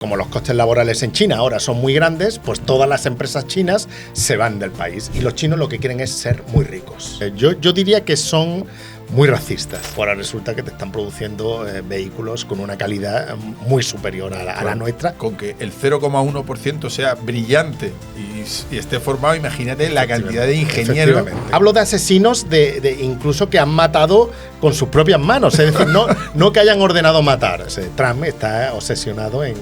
Como los costes laborales en China ahora son muy grandes, pues todas las empresas chinas se van del país. Y los chinos lo que quieren es ser muy ricos. Yo diría que son muy racistas. Ahora resulta que te están produciendo vehículos con una calidad muy superior a la nuestra. Con que el 0,1% sea brillante y esté formado, imagínate la cantidad de ingenieros. Hablo de asesinos de incluso que han matado con sus propias manos, es decir, no que hayan ordenado matar. O sea, Trump está obsesionado en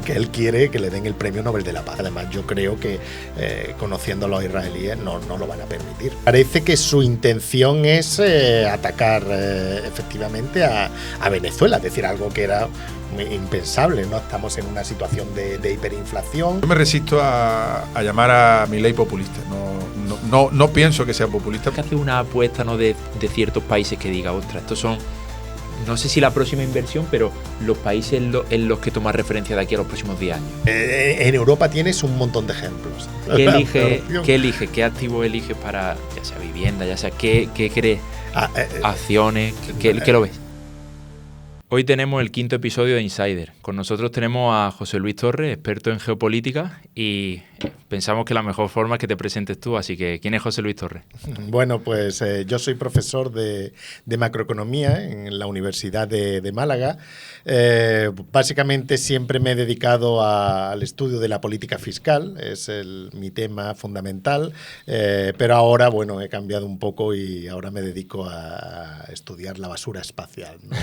que él quiere que le den el premio Nobel de la Paz. Además, yo creo que conociendo a los israelíes no lo van a permitir. Parece que su intención es atacar efectivamente a Venezuela, es decir, algo que era impensable, ¿no? Estamos en una situación de hiperinflación. Yo me resisto a llamar a Milei populista. No pienso que sea populista. Que hace una apuesta, ¿no?, de ciertos países que diga, ostras, estos son, no sé si la próxima inversión, pero los países en los que tomas referencia de aquí a los próximos 10 años. En Europa tienes un montón de ejemplos. ¿Qué elige? ¿Qué activo eliges para, ya sea vivienda, ya sea qué crees? Acciones, ¿qué lo ves? Hoy tenemos el 5º episodio de Insider. Con nosotros tenemos a José Luis Torres, experto en geopolítica, y pensamos que la mejor forma es que te presentes tú. Así que, ¿quién es José Luis Torres? Bueno, pues yo soy profesor de macroeconomía en la Universidad de Málaga. Básicamente siempre me he dedicado al estudio de la política fiscal, es mi tema fundamental, pero ahora, bueno, he cambiado un poco y ahora me dedico a estudiar la basura espacial, ¿no?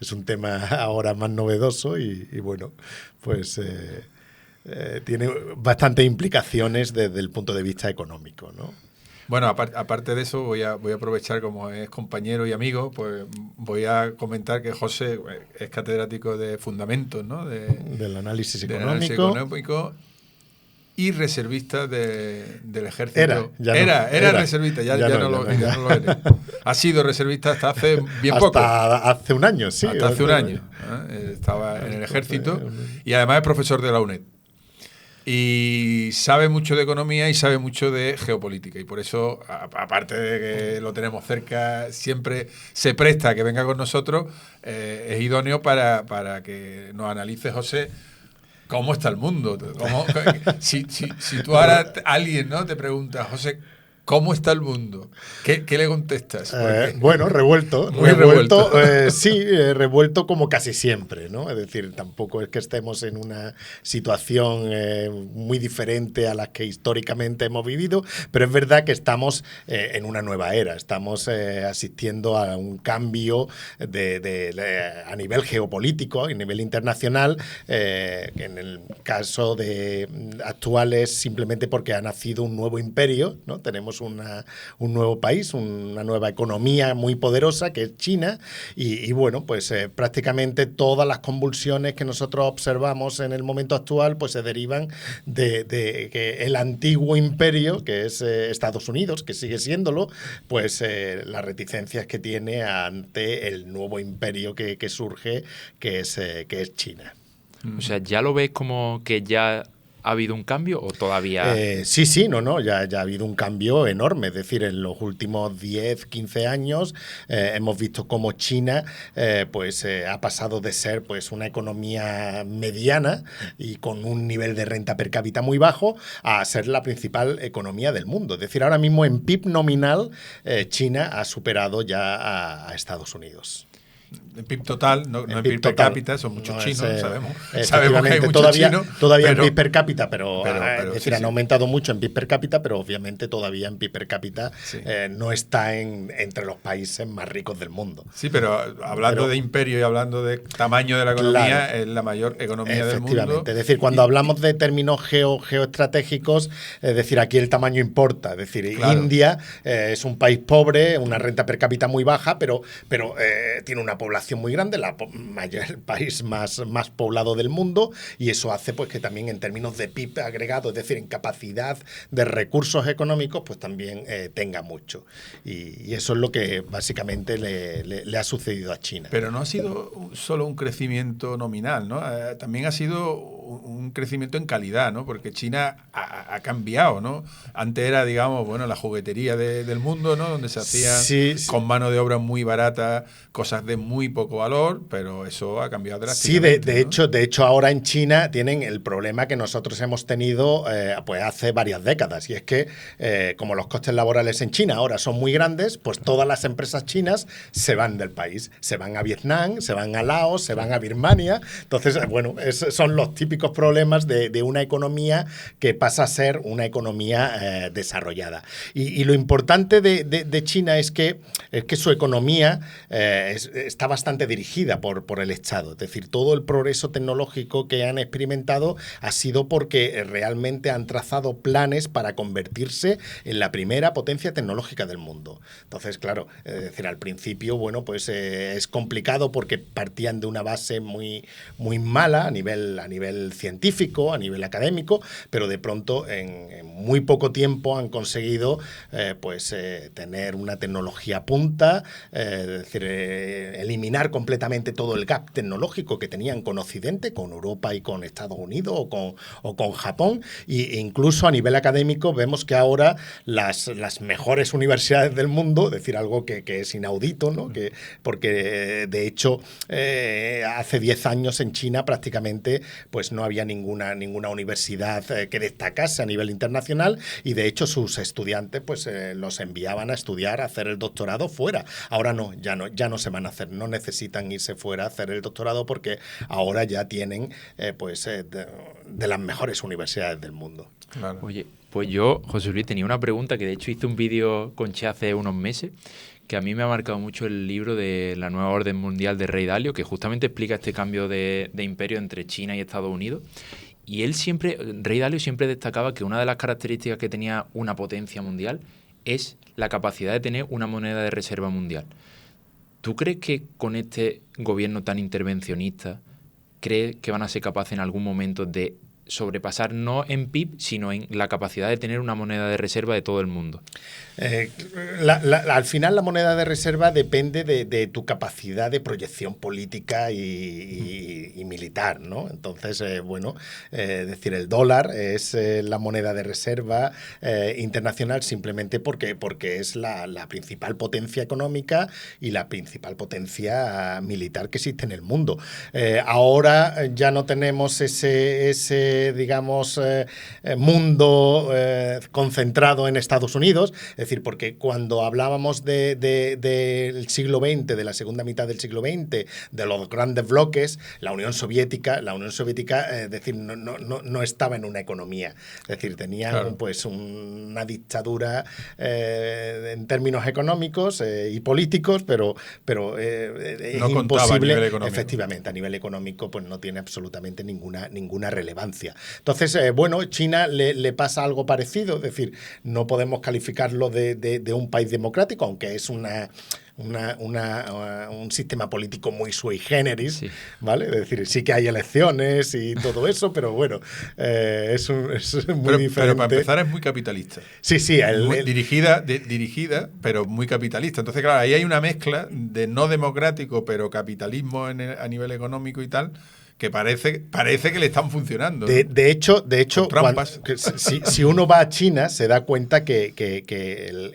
Es un tema ahora más novedoso y bueno, pues tiene bastantes implicaciones desde el punto de vista económico, ¿no? Bueno, aparte de eso, voy a aprovechar, como es compañero y amigo, pues voy a comentar que José es catedrático de Fundamentos, ¿no? Del análisis económico. Del análisis económico y reservista del ejército. Era reservista, ya no lo eres. Ha sido reservista hasta hace bien poco. Hasta hace un año, sí. Hasta hace un año. Estaba en el ejército y además es profesor de la UNED. Y sabe mucho de economía y sabe mucho de geopolítica. Y por eso, aparte de que lo tenemos cerca, siempre se presta a que venga con nosotros. Es idóneo para que nos analice, José, cómo está el mundo. Si tú ahora alguien, ¿no?, te pregunta, José, ¿cómo está el mundo? ¿Qué le contestas? Bueno, revuelto. Muy revuelto. Sí, revuelto como casi siempre, ¿no? Es decir, tampoco es que estemos en una situación muy diferente a la que históricamente hemos vivido, pero es verdad que estamos en una nueva era. Estamos asistiendo a un cambio a nivel geopolítico, a nivel internacional, que en el caso actual es simplemente porque ha nacido un nuevo imperio, ¿no? Tenemos un nuevo país, una nueva economía muy poderosa que es China y bueno, pues prácticamente todas las convulsiones que nosotros observamos en el momento actual pues se derivan de que el antiguo imperio, que es Estados Unidos, que sigue siéndolo, pues las reticencias que tiene ante el nuevo imperio que surge, que es China. O sea, ¿ya lo ves como que ya ha habido un cambio o todavía? Sí, ya ha habido un cambio enorme. Es decir, en los últimos 10, 15 años hemos visto cómo China ha pasado de ser pues una economía mediana y con un nivel de renta per cápita muy bajo a ser la principal economía del mundo. Es decir, ahora mismo en PIB nominal China ha superado ya a Estados Unidos. En PIB total, no en PIB per cápita, son muchos chinos, sabemos. Sabemos que hay muchos chinos. Todavía en PIB per cápita, pero es decir, sí, han aumentado mucho en PIB per cápita, pero obviamente todavía en PIB per cápita no está entre los países más ricos del mundo. Sí, pero hablando de imperio y hablando de tamaño de la economía, es la mayor economía del mundo. Es decir, cuando hablamos de términos geoestratégicos, es decir, aquí el tamaño importa. Es decir, India es un país pobre, una renta per cápita muy baja, pero tiene una población muy grande, el país más poblado del mundo, y eso hace pues que también en términos de PIB agregado, es decir, en capacidad de recursos económicos, pues también tenga mucho. Y eso es lo que básicamente le ha sucedido a China. Pero no ha sido solo un crecimiento nominal, ¿no? También ha sido un crecimiento en calidad, ¿no? Porque China ha cambiado, ¿no? Antes era, digamos, bueno, la juguetería del mundo, ¿no? Donde se hacían con mano de obra muy barata cosas de muy poco valor, pero eso ha cambiado drásticamente. Sí, de hecho ahora en China tienen el problema que nosotros hemos tenido pues hace varias décadas, y es que como los costes laborales en China ahora son muy grandes, pues todas las empresas chinas se van del país, se van a Vietnam, se van a Laos, se van a Birmania. Entonces, bueno, son los típicos problemas de una economía que pasa a ser una economía desarrollada. Y lo importante de China es que su economía está bastante dirigida por el Estado. Es decir, todo el progreso tecnológico que han experimentado ha sido porque realmente han trazado planes para convertirse en la primera potencia tecnológica del mundo. Entonces, claro, es decir, al principio, bueno, pues es complicado porque partían de una base muy, muy mala a nivel científico, a nivel académico, pero de pronto en muy poco tiempo han conseguido tener una tecnología punta, es decir, eliminar completamente todo el gap tecnológico que tenían con Occidente, con Europa y con Estados Unidos o con Japón, e incluso a nivel académico vemos que ahora las mejores universidades del mundo, es decir, algo que es inaudito, ¿no? Porque de hecho hace 10 años en China prácticamente pues no había ninguna universidad que destacase a nivel internacional, y de hecho sus estudiantes pues los enviaban a estudiar, a hacer el doctorado fuera. Ahora ya no se van a hacer, no necesitan irse fuera a hacer el doctorado porque ahora ya tienen de las mejores universidades del mundo. Claro. Oye, pues yo, José Luis, tenía una pregunta que de hecho hice un vídeo con Che hace unos meses, que a mí me ha marcado mucho el libro de La Nueva Orden Mundial de Rey Dalio, que justamente explica este cambio de imperio entre China y Estados Unidos. Y Rey Dalio siempre destacaba que una de las características que tenía una potencia mundial es la capacidad de tener una moneda de reserva mundial. ¿Tú crees que con este gobierno tan intervencionista, crees que van a ser capaces en algún momento de sobrepasar no en PIB, sino en la capacidad de tener una moneda de reserva de todo el mundo? Al final la moneda de reserva depende de tu capacidad de proyección política y militar, ¿no? Entonces, es decir, el dólar es la moneda de reserva internacional simplemente porque es la principal potencia económica y la principal potencia militar que existe en el mundo. Ahora ya no tenemos ese digamos, mundo concentrado en Estados Unidos. Es decir, porque cuando hablábamos del siglo XX, de la segunda mitad del siglo XX, de los grandes bloques, la Unión Soviética, es decir, no estaba en una economía. Es decir, tenía pues una dictadura en términos económicos y políticos, pero es no imposible. A nivel económico. Efectivamente, a nivel económico pues no tiene absolutamente ninguna relevancia. Entonces, China le pasa algo parecido, es decir, no podemos calificarlo de un país democrático, aunque es un sistema político muy sui generis, sí. ¿Vale? Es decir, sí que hay elecciones y todo eso, pero bueno, es muy diferente. Pero para empezar es muy capitalista. Sí. Dirigida, pero muy capitalista. Entonces, claro, ahí hay una mezcla de no democrático, pero capitalismo a nivel económico y tal, que parece que le están funcionando. De hecho si uno va a China se da cuenta que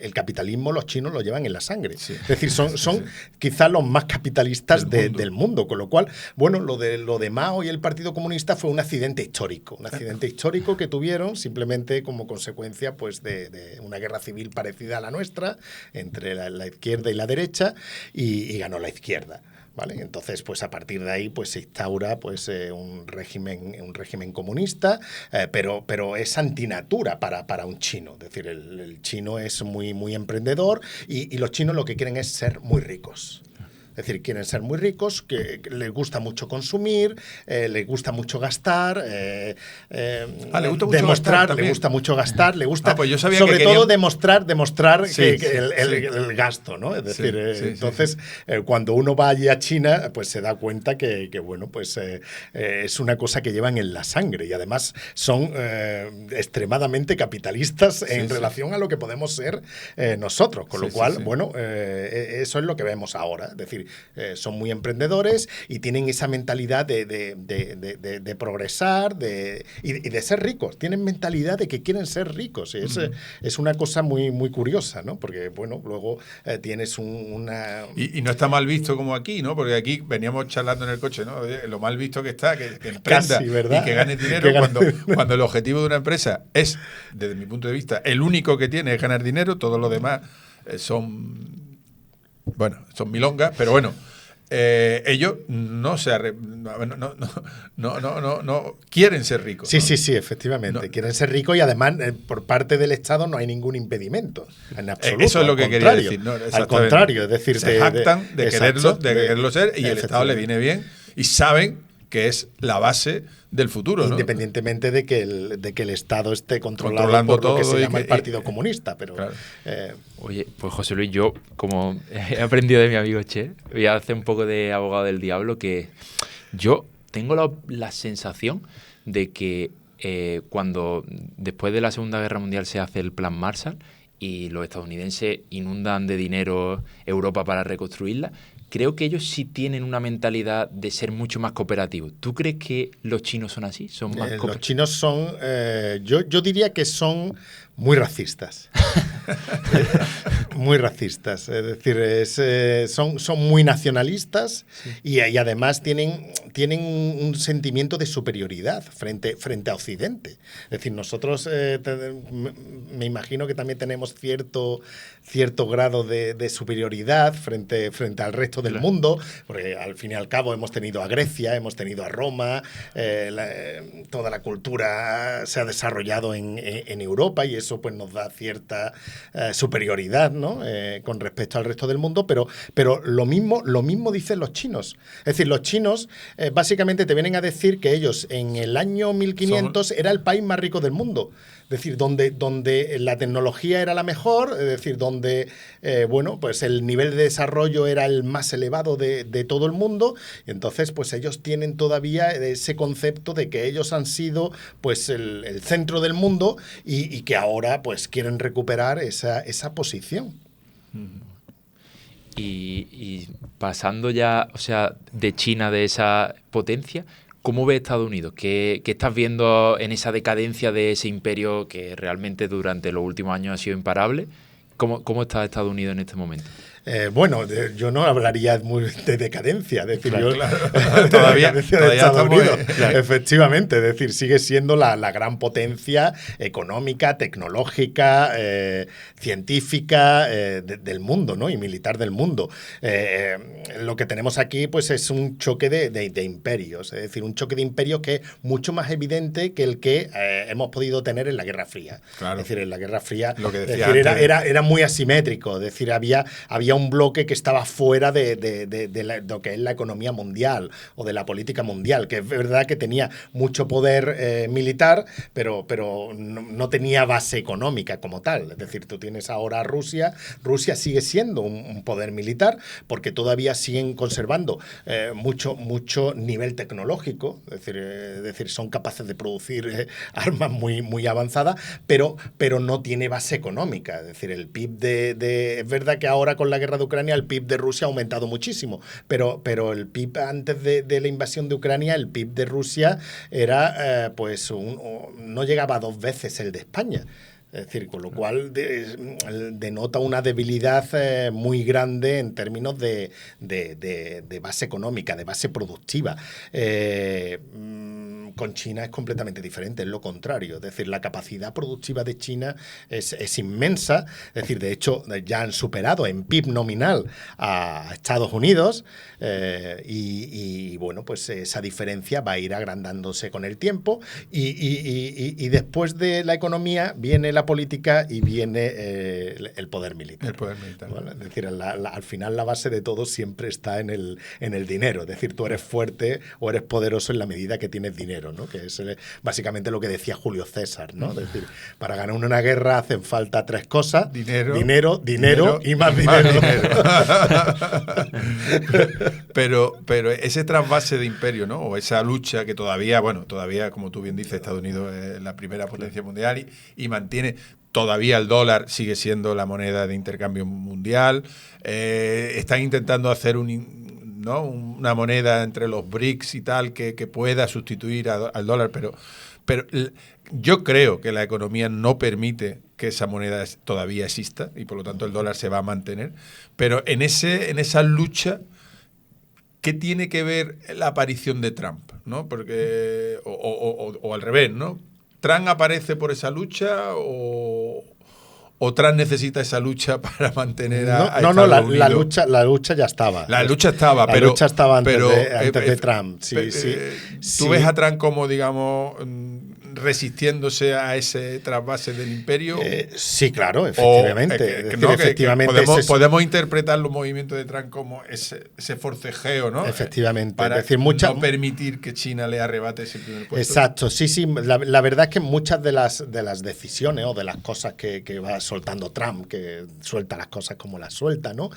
el capitalismo los chinos lo llevan en la sangre. Sí. Es decir, son quizás los más capitalistas del mundo. Con lo cual, lo de Mao y el Partido Comunista fue un accidente histórico. Un accidente histórico que tuvieron simplemente como consecuencia pues de una guerra civil parecida a la nuestra entre la izquierda y la derecha, y ganó la izquierda. ¿Vale? Entonces, pues a partir de ahí pues se instaura pues un régimen comunista, pero es antinatura para un chino. Es decir, el chino es muy emprendedor y los chinos lo que quieren es ser muy ricos. Es decir, quieren ser muy ricos, que les gusta mucho consumir, les gusta mucho gastar, le gusta mucho demostrar, gastar, le gusta mucho gastar, le gusta pues yo sabía sobre que todo demostrar el gasto, ¿no? Es decir, entonces cuando uno va allí a China, pues se da cuenta que es una cosa que llevan en la sangre, y además son extremadamente capitalistas en relación a lo que podemos ser nosotros, con lo cual, eso es lo que vemos ahora. Es decir, decir, son muy emprendedores y tienen esa mentalidad de progresar y de ser ricos. Tienen mentalidad de que quieren ser ricos. Es una cosa muy, muy curiosa, ¿no? Porque, bueno, luego tienes una... Y no está mal visto como aquí, ¿no? Porque aquí veníamos charlando en el coche, ¿no? Lo mal visto que está, que emprenda Casi, ¿verdad? y que gane dinero cuando el objetivo de una empresa es, desde mi punto de vista, el único que tiene es ganar dinero, todo lo demás son milongas, pero bueno, ellos no quieren ser ricos. Sí, ¿no? sí, efectivamente. Quieren ser ricos y además por parte del Estado no hay ningún impedimento en absoluto. Eso es lo que quería decir. ¿no? Al contrario, es decir, se jactan de quererlo ser y el Estado le viene bien y saben que es la base del futuro, independientemente, ¿no? de que el Estado esté controlando por lo que se llama el Partido Comunista. Pero, claro. Oye, pues José Luis, yo, como he aprendido de mi amigo Che, voy a hacer un poco de abogado del diablo, que yo tengo la sensación de que cuando después de la Segunda Guerra Mundial se hace el Plan Marshall y los estadounidenses inundan de dinero Europa para reconstruirla, creo que ellos sí tienen una mentalidad de ser mucho más cooperativos. ¿Tú crees que los chinos son así? ¿Son más los chinos son, yo diría que son muy racistas. Muy racistas. Es decir, son muy nacionalistas, sí. y además tienen un sentimiento de superioridad frente a Occidente. Es decir, nosotros me imagino que también tenemos cierto grado de superioridad frente al resto del mundo, porque al fin y al cabo hemos tenido a Grecia, hemos tenido a Roma, toda la cultura se ha desarrollado en Europa y eso pues nos da cierta superioridad, ¿no? Con respecto al resto del mundo, pero lo mismo dicen los chinos. Es decir, los chinos básicamente te vienen a decir que ellos en el año 1500 era el país más rico del mundo. Es decir, donde la tecnología era la mejor, es decir, donde pues el nivel de desarrollo era el más elevado de todo el mundo, y entonces pues ellos tienen todavía ese concepto de que ellos han sido pues el centro del mundo y que ahora pues quieren recuperar esa posición. Y pasando ya, o sea, de China, de esa potencia, ¿cómo ves Estados Unidos? ¿Qué estás viendo en esa decadencia de ese imperio que realmente durante los últimos años ha sido imparable? ¿Cómo está Estados Unidos en este momento? Yo no hablaría de decadencia, es decir, claro. Todavía Estados Unidos, claro. Efectivamente, es decir, sigue siendo la gran potencia económica, tecnológica, científica del mundo, ¿no? Y militar del mundo. Lo que tenemos aquí, pues, es un choque de imperios, es decir, un choque de imperios que es mucho más evidente que el que hemos podido tener en la Guerra Fría. Claro. Es decir, en la Guerra Fría, lo que decía es decir, era muy asimétrico, es decir, había un bloque que estaba fuera de lo que es la economía mundial o de la política mundial, que es verdad que tenía mucho poder militar, pero no tenía base económica como tal. Es decir, tú tienes ahora a Rusia sigue siendo un poder militar porque todavía siguen conservando mucho nivel tecnológico, es decir, son capaces de producir armas muy, muy avanzadas, pero no tiene base económica. Es decir, el PIB es verdad que ahora con la guerra de Ucrania el PIB de Rusia ha aumentado muchísimo, pero el PIB antes de la invasión de Ucrania, el PIB de Rusia era no llegaba a 2 veces el de España. Es decir, con lo cual denota una debilidad muy grande en términos de base económica, de base productiva. Con China es completamente diferente, es lo contrario. Es decir, la capacidad productiva de China es inmensa. Es decir, de hecho, ya han superado en PIB nominal a Estados Unidos y bueno, pues esa diferencia va a ir agrandándose con el tiempo y después de la economía viene la política y viene el poder militar. El poder militar. ¿Vale? Es decir, al final la base de todo siempre está en el dinero. Es decir, tú eres fuerte o eres poderoso en la medida que tienes dinero. dinero, ¿no? Que es básicamente lo que decía Julio César, ¿no? Es decir, para ganar una guerra hacen falta 3 cosas: dinero y más dinero. Pero ese trasvase de imperio, ¿no? O esa lucha que todavía, como tú bien dices, Estados Unidos es la primera potencia mundial y mantiene. Todavía el dólar sigue siendo la moneda de intercambio mundial. Están intentando hacer una moneda entre los BRICS y tal que pueda sustituir al dólar, pero yo creo que la economía no permite que esa moneda todavía exista y por lo tanto el dólar se va a mantener. Pero en esa lucha, ¿qué tiene que ver la aparición de Trump? ¿No? Porque, o al revés, ¿no? ¿Trump aparece por esa lucha o Trump necesita esa lucha para mantener a Estados Unidos? La lucha ya estaba. La lucha estaba antes de Trump. ¿Tú ves a Trump como, digamos, resistiéndose a ese trasvase del imperio? Sí, claro, efectivamente. Efectivamente podemos interpretar los movimientos de Trump como ese forcejeo, ¿no? Efectivamente. Para no permitir que China le arrebate ese primer puesto. Exacto, sí. La verdad es que muchas de las decisiones o de las cosas que va soltando Trump, que suelta las cosas como las suelta, ¿no?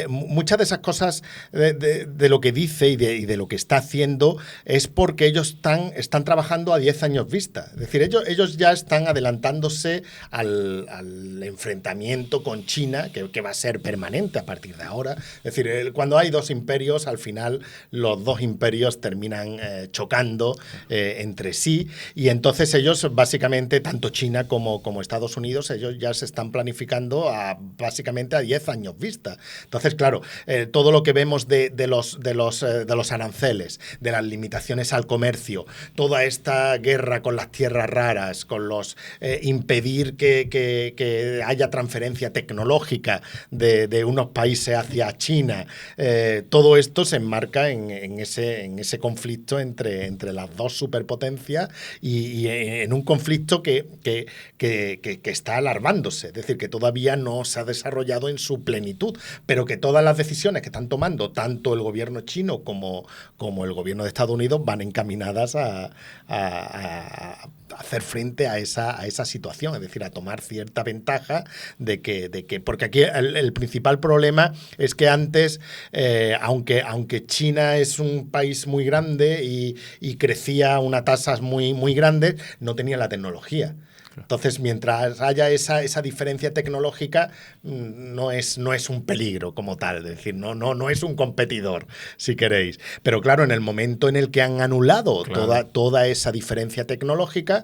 Muchas de esas cosas de lo que dice y de lo que está haciendo es porque ellos están trabajando a 10 años vista. Es decir, ellos ya están adelantándose al enfrentamiento con China, que va a ser permanente a partir de ahora. Es decir, cuando hay 2 imperios, al final los 2 imperios terminan chocando entre sí, y entonces ellos básicamente, tanto China como Estados Unidos, ellos ya se están planificando básicamente a 10 años vista. Entonces, claro, todo lo que vemos de los aranceles, de las limitaciones al comercio, toda esta guerra con las tierras raras, con los impedir que haya transferencia tecnológica de unos países hacia China, todo esto se enmarca en ese conflicto entre las 2 superpotencias y en un conflicto que está alarmándose, es decir, que todavía no se ha desarrollado en su plenitud, pero que todas las decisiones que están tomando tanto el gobierno chino como el gobierno de Estados Unidos van encaminadas a hacer frente a esa situación, es decir, a tomar cierta ventaja de que porque aquí el principal problema es que antes, aunque China es un país muy grande y crecía a unas tasas muy grandes, no tenía la tecnología. Entonces, mientras haya esa diferencia tecnológica, no es un peligro como tal, es decir, no es un competidor, si queréis. Pero claro, en el momento en el que han anulado toda esa diferencia tecnológica,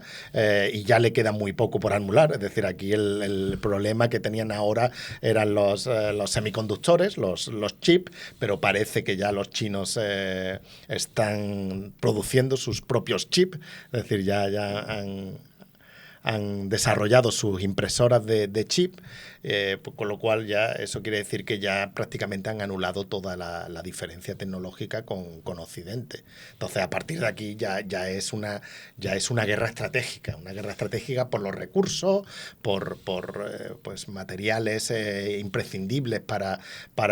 y ya le queda muy poco por anular, es decir, aquí el problema que tenían ahora eran los semiconductores, los chips, pero parece que ya los chinos están produciendo sus propios chips, es decir, ya han desarrollado sus impresoras de chip, con lo cual ya eso quiere decir que ya prácticamente han anulado toda la diferencia tecnológica con Occidente. Entonces, a partir de aquí ya es una guerra estratégica por los recursos, por pues materiales imprescindibles para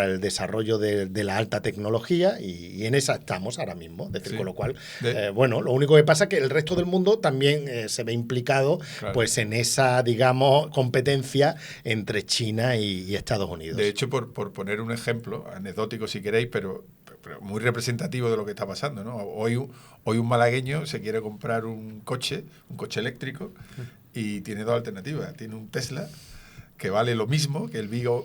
el desarrollo de la alta tecnología, y en esa estamos ahora mismo. Es decir, con lo cual, lo único que pasa es que el resto del mundo también se ve implicado, pues en esa, digamos, competencia entre China y Estados Unidos. De hecho, por poner un ejemplo anecdótico si queréis, pero muy representativo de lo que está pasando, ¿no? Hoy un malagueño se quiere comprar un coche eléctrico, y tiene 2 alternativas. Tiene un Tesla que vale lo mismo que el BYD.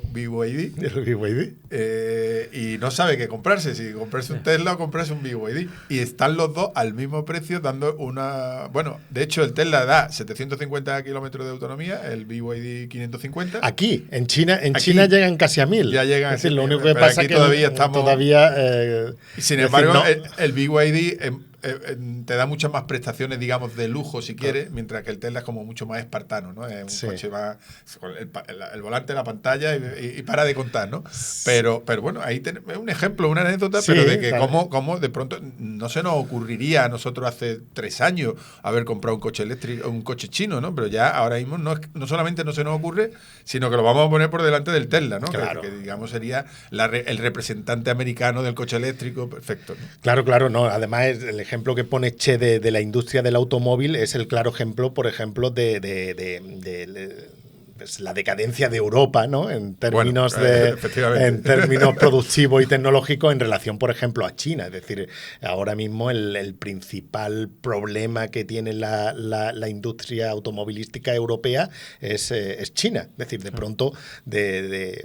Y no sabe qué comprarse, si comprarse un Tesla o comprarse un BYD. Y están los dos al mismo precio dando una... Bueno, de hecho el Tesla da 750 kilómetros de autonomía, el BYD 550. Aquí, en China llegan casi a 1000. Ya llegan. Es decir, lo único que pasa es que todavía y sin embargo, el BYD... te da muchas más prestaciones, digamos, de lujo, si quieres, mientras que el Tesla es como mucho más espartano, ¿no? Es un coche más con el volante, la pantalla y para de contar, ¿no? Pero bueno, ahí tenemos un ejemplo, una anécdota, pero de que cómo de pronto no se nos ocurriría a nosotros hace 3 años haber comprado un coche eléctrico, un coche chino, ¿no? Pero ya ahora mismo no solamente no se nos ocurre, sino que lo vamos a poner por delante del Tesla, ¿no? Claro. Que digamos sería el representante americano del coche eléctrico, perfecto, ¿no? Claro, no. Además, el ejemplo ejemplo que pone Che de la industria del automóvil es el claro ejemplo, por ejemplo, pues la decadencia de Europa, ¿no? En términos en términos productivos y tecnológicos en relación, por ejemplo, a China. Es decir, ahora mismo el principal problema que tiene la industria automovilística europea es China. Es decir, de pronto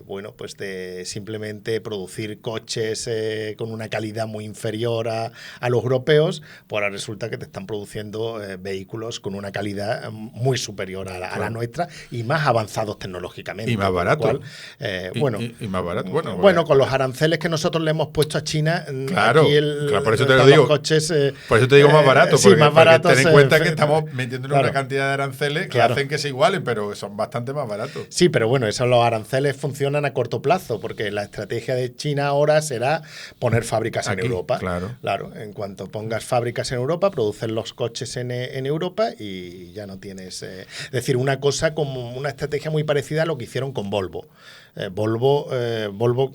bueno, pues de simplemente producir coches con una calidad muy inferior a los europeos, pues ahora resulta que te están produciendo vehículos con una calidad muy superior a la nuestra y más avanzados tecnológicamente. Y más barato. Y más barato. Bueno, con los aranceles que nosotros le hemos puesto a China, claro, por eso te lo digo. Coches, por eso te digo más barato. Sí, más baratos. Ten en cuenta que estamos metiéndonos una cantidad de aranceles que hacen que se igualen, pero son bastante más baratos. Sí, pero bueno, esos los aranceles funcionan a corto plazo, porque la estrategia de China ahora será poner fábricas en Europa. Claro, en cuanto pongas fábricas en Europa, producen los coches en Europa y ya no tienes... es decir, una cosa como una estrategia muy parecida a lo que hicieron con Volvo. Volvo,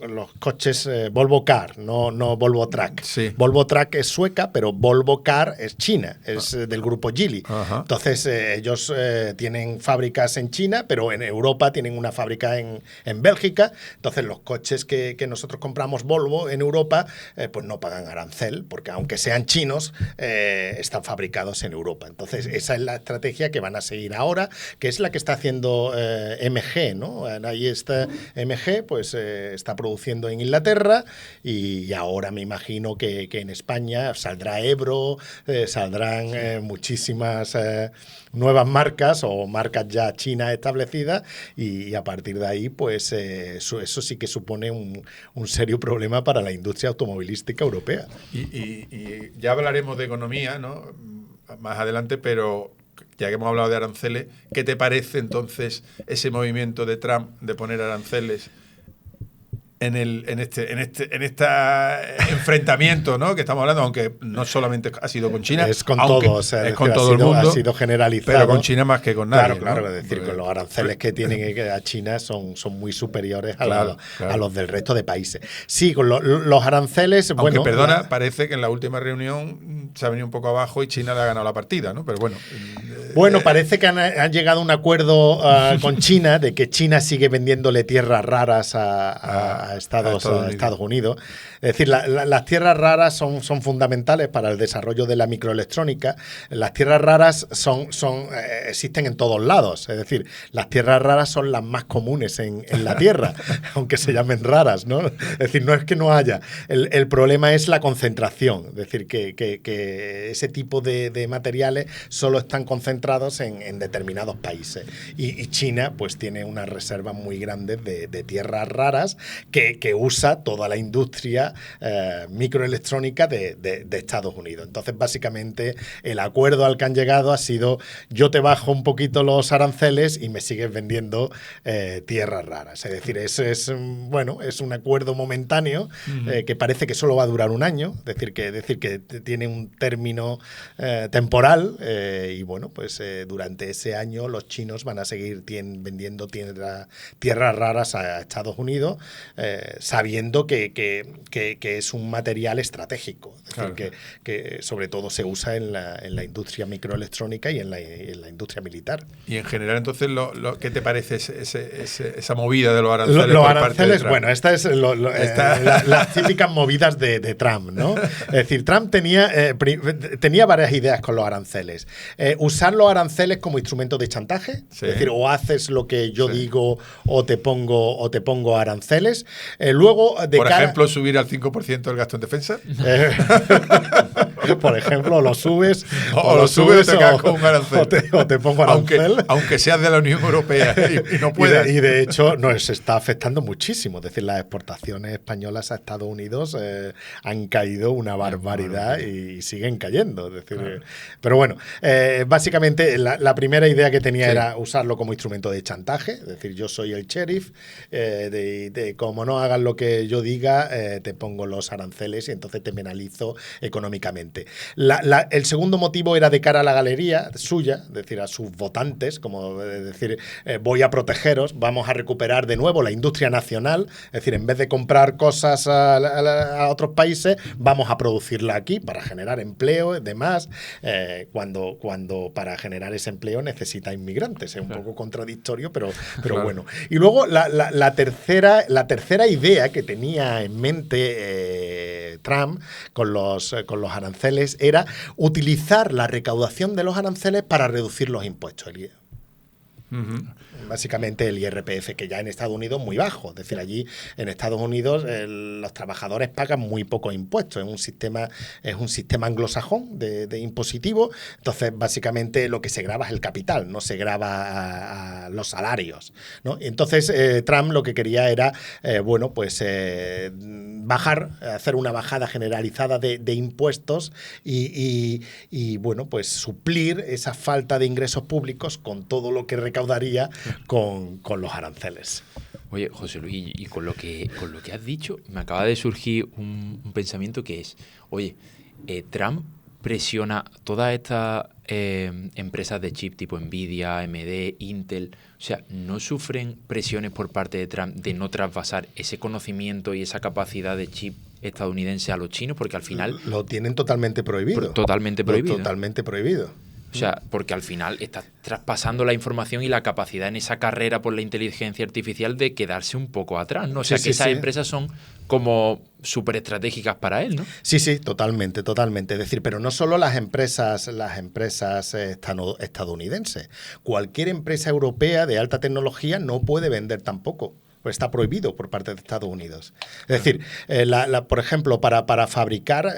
los coches Volvo Car, no Volvo Truck. Sí. Volvo Truck es sueca, pero Volvo Car es china, es del grupo Geely. Entonces, ellos tienen fábricas en China, pero en Europa tienen una fábrica en Bélgica. Entonces, los coches que nosotros compramos Volvo en Europa, pues no pagan arancel, porque aunque sean chinos, están fabricados en Europa. Entonces, esa es la estrategia que van a seguir ahora, que es la que está haciendo MG, ¿no? Ahí está MG, pues está produciendo en Inglaterra y ahora me imagino que en España saldrá Ebro, saldrán muchísimas nuevas marcas o marcas ya chinas establecidas y a partir de ahí pues eso sí que supone un serio problema para la industria automovilística europea. Y ya hablaremos de economía, ¿no? Más adelante, pero ya que hemos hablado de aranceles, ¿qué te parece entonces ese movimiento de Trump de poner aranceles en este enfrentamiento, ¿no? Que estamos hablando, aunque no solamente ha sido con China, es con todos, es con todo el mundo, ha sido generalizado, pero con China más que con nadie. Claro, ¿no? Es decir, con los aranceles que tienen a China son muy superiores a los del resto de países. Sí, con los aranceles, aunque, perdona, parece que en la última reunión se ha venido un poco abajo y China le ha ganado la partida, ¿no? Pero bueno. Bueno, parece que han llegado a un acuerdo con China de que China sigue vendiéndole tierras raras a Estados Unidos. Es decir, las tierras raras son fundamentales para el desarrollo de la microelectrónica. Las tierras raras existen en todos lados. Es decir, las tierras raras son las más comunes en la Tierra, aunque se llamen raras, ¿no? Es decir, no es que no haya. El problema es la concentración. Es decir, que ese tipo de materiales solo están concentrados en determinados países. Y China, pues, tiene unas reservas muy grandes de tierras raras que usa toda la industria microelectrónica de Estados Unidos. Entonces, básicamente, el acuerdo al que han llegado ha sido: yo te bajo un poquito los aranceles y me sigues vendiendo tierras raras. Es decir, eso es un acuerdo momentáneo que parece que solo va a durar un año, es decir, que tiene un término temporal y bueno, pues durante ese año los chinos van a seguir vendiendo tierras raras a Estados Unidos, sabiendo que es un material estratégico, es decir, que sobre todo se usa en la industria microelectrónica y en la industria militar. Y en general, entonces, ¿qué te parece esa movida de los aranceles? Los aranceles, bueno, esta es las típicas movidas de Trump, ¿no? Es decir, Trump tenía varias ideas con los aranceles. Usar los aranceles como instrumento de chantaje, sí. Es decir, o haces lo que yo digo o te pongo aranceles. Luego, por ejemplo, subir al 5% el gasto en defensa. Por ejemplo, lo subes o lo subes o te quedas con un arancel. O te pongo arancel. Aunque seas de la Unión Europea y no puedas. Y de hecho nos está afectando muchísimo. Es decir, las exportaciones españolas a Estados Unidos han caído una barbaridad y siguen cayendo. Es decir, pero bueno, básicamente la primera idea que tenía era usarlo como instrumento de chantaje. Es decir, yo soy el sheriff, como no hagas lo que yo diga, te pongo los aranceles y entonces te penalizo económicamente. básicamente. El segundo motivo era de cara a la galería suya, es decir, a sus votantes, como decir, voy a protegeros, vamos a recuperar de nuevo la industria nacional, es decir, en vez de comprar cosas a otros países, vamos a producirla aquí para generar empleo y demás, cuando para generar ese empleo necesita inmigrantes. Es un poco contradictorio, pero bueno. Y luego la tercera idea que tenía en mente Trump con los aranceles era utilizar la recaudación de los aranceles para reducir los impuestos. Básicamente el IRPF, que ya en Estados Unidos es muy bajo. Es decir, allí en Estados Unidos los trabajadores pagan muy pocos impuestos. Es un sistema anglosajón de impositivo. Entonces, básicamente lo que se grava es el capital, no se grava a los salarios, ¿no? Entonces, Trump lo que quería era, hacer una bajada generalizada de impuestos y suplir esa falta de ingresos públicos con todo lo que recaudaría con los aranceles. Oye, José Luis, y con lo que has dicho, me acaba de surgir un pensamiento que es, Trump presiona todas estas empresas de chip tipo Nvidia, AMD, Intel, o sea, ¿no sufren presiones por parte de Trump de no trasvasar ese conocimiento y esa capacidad de chip estadounidense a los chinos? Porque al final... Lo tienen totalmente prohibido. Totalmente prohibido. Totalmente prohibido. O sea, porque al final estás traspasando la información y la capacidad en esa carrera por la inteligencia artificial de quedarse un poco atrás, ¿no? O sea, que esas empresas son como súper estratégicas para él, ¿no? Sí, totalmente. Es decir, pero no solo las empresas estadounidenses. Cualquier empresa europea de alta tecnología no puede vender tampoco. Está prohibido por parte de Estados Unidos. Es decir, por ejemplo, para fabricar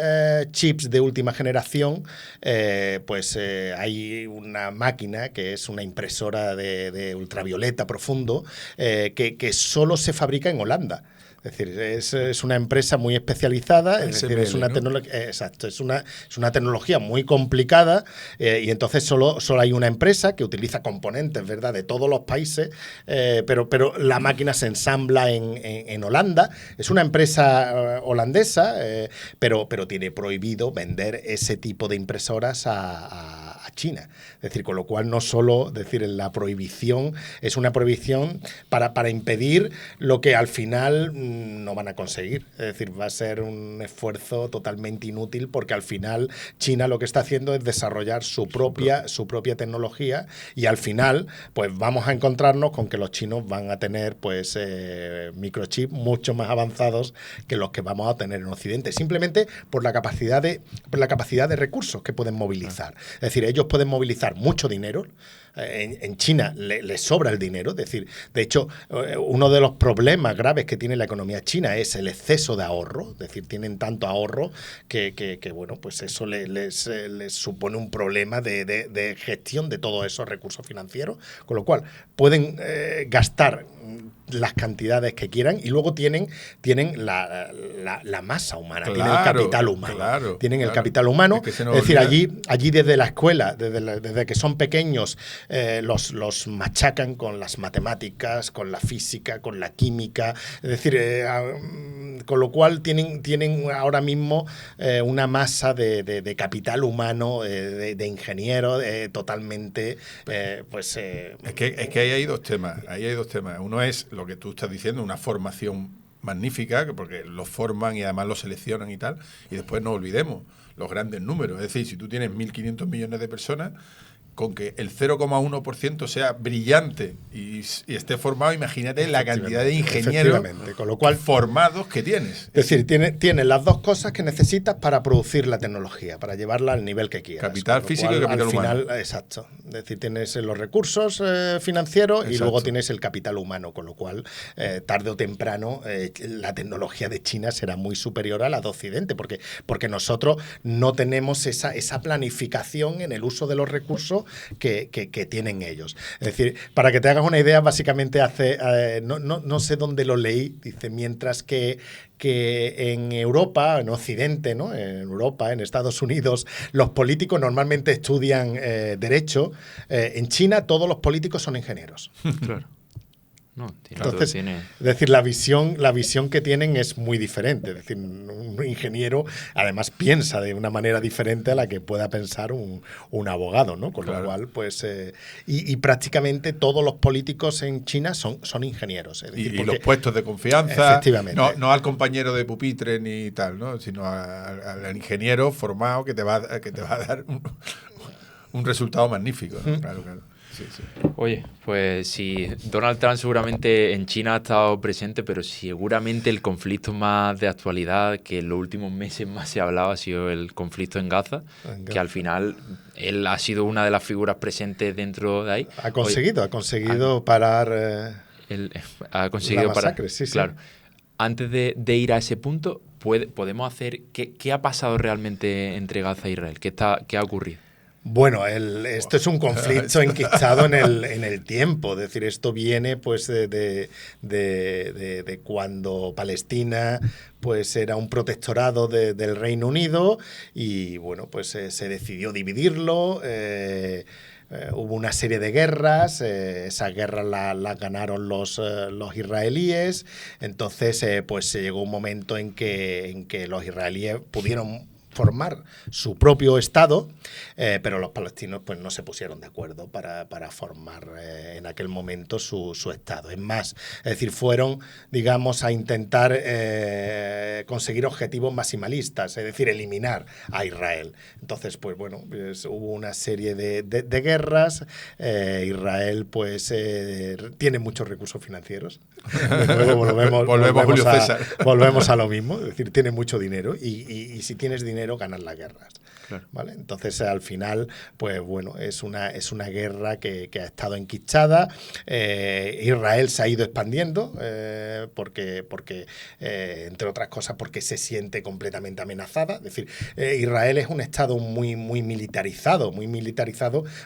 chips de última generación, hay una máquina que es una impresora de ultravioleta profundo que solo se fabrica en Holanda. Es decir, es una empresa muy especializada, es decir, es una tecnología, exacto, es una tecnología muy complicada y entonces solo hay una empresa que utiliza componentes, ¿verdad?, de todos los países, pero la máquina se ensambla en Holanda. Es una empresa holandesa, pero tiene prohibido vender ese tipo de impresoras a China. Es decir, con lo cual no solo, decir, la prohibición es una prohibición para impedir lo que al final no van a conseguir. Es decir, va a ser un esfuerzo totalmente inútil porque al final China lo que está haciendo es desarrollar su propia tecnología y al final pues vamos a encontrarnos con que los chinos van a tener microchips mucho más avanzados que los que vamos a tener en Occidente, simplemente por la capacidad de recursos que pueden movilizar. Es decir, ellos pueden movilizar mucho dinero. En China le sobra el dinero. Es decir, de hecho, uno de los problemas graves que tiene la economía china es el exceso de ahorro. Es decir, tienen tanto ahorro que pues eso les supone un problema de gestión de todos esos recursos financieros, con lo cual pueden gastar las cantidades que quieran y luego tienen la masa humana, tienen el capital humano. Tienen el capital humano. Es decir, allí desde la escuela, desde que son pequeños, los machacan con las matemáticas, con la física, con la química. Es decir, con lo cual tienen ahora mismo una masa de capital humano, de ingenieros totalmente... Es que ahí hay dos temas. Uno es lo que tú estás diciendo, una formación magnífica, porque los forman y además los seleccionan y tal, y después no olvidemos los grandes números. Es decir, si tú tienes 1.500 millones de personas, con que el 0,1% sea brillante y esté formado, imagínate la cantidad de ingenieros con lo cual, formados que tienes. Es decir, tienes las dos cosas que necesitas para producir la tecnología, para llevarla al nivel que quieras. Capital físico y capital humano. Exacto. Es decir, tienes los recursos financieros y luego tienes el capital humano, con lo cual, tarde o temprano, la tecnología de China será muy superior a la de Occidente, porque nosotros no tenemos esa planificación en el uso de los recursos que tienen ellos. Es decir, para que te hagas una idea, básicamente no sé dónde lo leí, dice, mientras que en Europa, en Occidente, ¿no?, en Europa, en Estados Unidos, los políticos normalmente estudian Derecho, en China todos los políticos son ingenieros. Claro. No, entonces, es decir, la visión que tienen es muy diferente. Es decir, un ingeniero además piensa de una manera diferente a la que pueda pensar un abogado, ¿no? Con lo cual, pues, y prácticamente todos los políticos en China son ingenieros. Es decir, y los puestos de confianza, efectivamente. No al compañero de pupitre ni tal, ¿no? Sino al ingeniero formado que te va a dar un resultado magnífico, ¿no? Claro. Sí. Oye, pues sí, Donald Trump seguramente en China ha estado presente, pero seguramente el conflicto más de actualidad que en los últimos meses más se ha hablado ha sido el conflicto en Gaza, que al final él ha sido una de las figuras presentes dentro de ahí. Ha conseguido parar ha conseguido la masacre, parar. sí. Claro. Antes de ir a ese punto, podemos hacer ¿qué ha pasado realmente entre Gaza e Israel? ¿Qué ha ocurrido? Bueno, esto es un conflicto enquistado en el tiempo. Es decir, esto viene pues de cuando Palestina pues era un protectorado del Reino Unido y bueno, pues se decidió dividirlo. Hubo una serie de guerras, esas guerras las ganaron los israelíes. Entonces pues se llegó un momento en que los israelíes pudieron formar su propio Estado, pero los palestinos pues no se pusieron de acuerdo para formar en aquel momento su Estado. Es más, es decir, fueron, digamos, a intentar conseguir objetivos maximalistas, es decir, eliminar a Israel. Entonces, pues bueno, pues, hubo una serie de guerras. Israel pues tiene muchos recursos financieros. Luego volvemos a lo mismo, es decir, tiene mucho dinero y si tienes dinero ganas las guerras. Claro. ¿Vale? Entonces, al final, pues bueno, es una guerra que ha estado enquistada. Israel se ha ido expandiendo porque entre otras cosas, porque se siente completamente amenazada. Es decir, Israel es un estado muy militarizado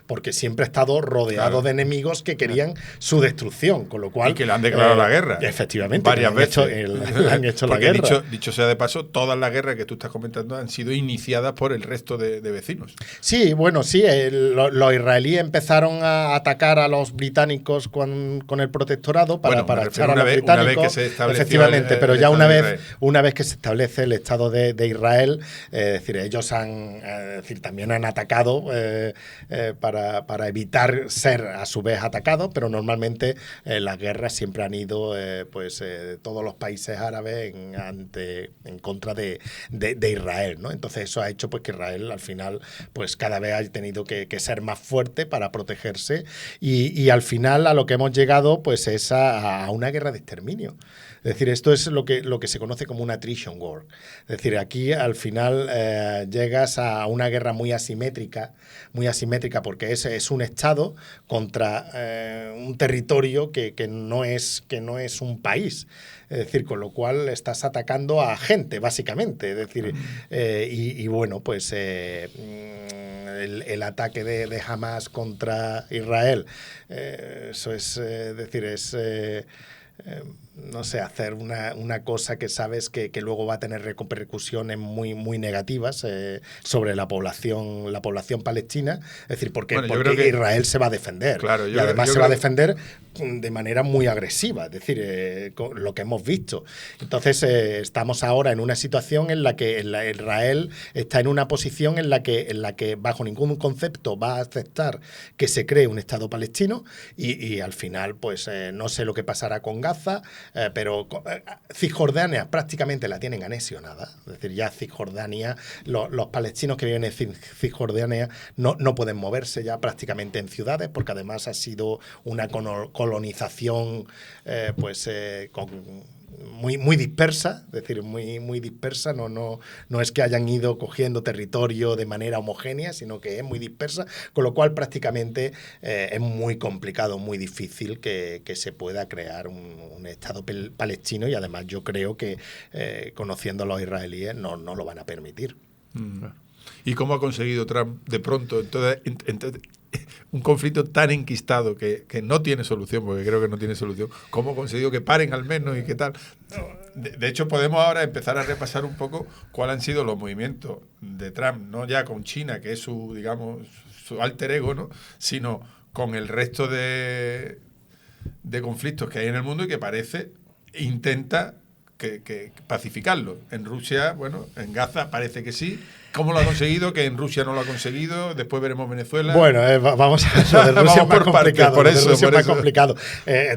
porque siempre ha estado rodeado de enemigos que querían su destrucción, con lo cual... Y que le han declarado la guerra. Efectivamente. Varias veces. Le han hecho la guerra. Dicho sea de paso, todas las guerras que tú estás comentando han sido iniciadas por el resto de vecinos. Sí, bueno, sí, los israelíes empezaron a atacar a los británicos con el protectorado para echar a los británicos. Una vez que se estableció efectivamente, pero ya una vez que se establece el Estado de Israel, es decir, ellos también han atacado para evitar ser a su vez atacados, pero normalmente las guerras siempre han ido todos los países árabes en contra de Israel, ¿no? Entonces eso ha hecho pues que Israel al final pues cada vez ha tenido que ser más fuerte para protegerse y al final a lo que hemos llegado pues es a una guerra de exterminio. Es decir, esto es lo que se conoce como una attrition war. Es decir, aquí al final llegas a una guerra muy asimétrica porque es un Estado contra un territorio que no es un país. Es decir, con lo cual estás atacando a gente, básicamente. Es decir, y bueno, pues el ataque de Hamas contra Israel, eso es decir, es... no sé, hacer una cosa que sabes que luego va a tener repercusiones muy negativas sobre la población palestina. Es decir, porque Israel se va a defender. Claro, y además se va a defender de manera muy agresiva, es decir, lo que hemos visto. Entonces, estamos ahora en una situación en la que Israel está en una posición en la que bajo ningún concepto va a aceptar que se cree un Estado palestino y al final, pues no sé lo que pasará con Gaza, pero Cisjordania prácticamente la tienen anexionada. Es decir, ya Cisjordania, los palestinos que viven en Cisjordania no pueden moverse ya prácticamente en ciudades porque además ha sido una colonización muy dispersa, es decir, muy dispersa, no es que hayan ido cogiendo territorio de manera homogénea, sino que es muy dispersa, con lo cual prácticamente es muy complicado, muy difícil que se pueda crear un Estado palestino y además yo creo que conociendo a los israelíes no lo van a permitir. ¿Y cómo ha conseguido Trump de pronto entonces un conflicto tan enquistado que no tiene solución, porque creo que no tiene solución, cómo ha conseguido que paren al menos y qué tal? De hecho, podemos ahora empezar a repasar un poco cuáles han sido los movimientos de Trump, no ya con China, que es su, digamos, su alter ego, ¿no? Sino con el resto de de conflictos que hay en el mundo y que intenta que pacificarlo. En Rusia, bueno, en Gaza parece que sí. ¿Cómo lo ha conseguido? Que en Rusia no lo ha conseguido. Después veremos Venezuela. Bueno, vamos a eso de Rusia más complicado. Por eso. Complicado.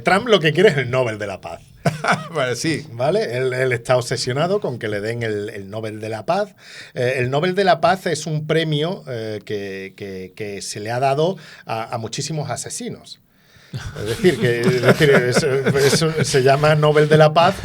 Trump lo que quiere es el Nobel de la Paz. Vale, sí. ¿Vale? Él está obsesionado con que le den el Nobel de la Paz. El Nobel de la Paz es un premio que se le ha dado a muchísimos asesinos. Es decir, se llama Nobel de la Paz,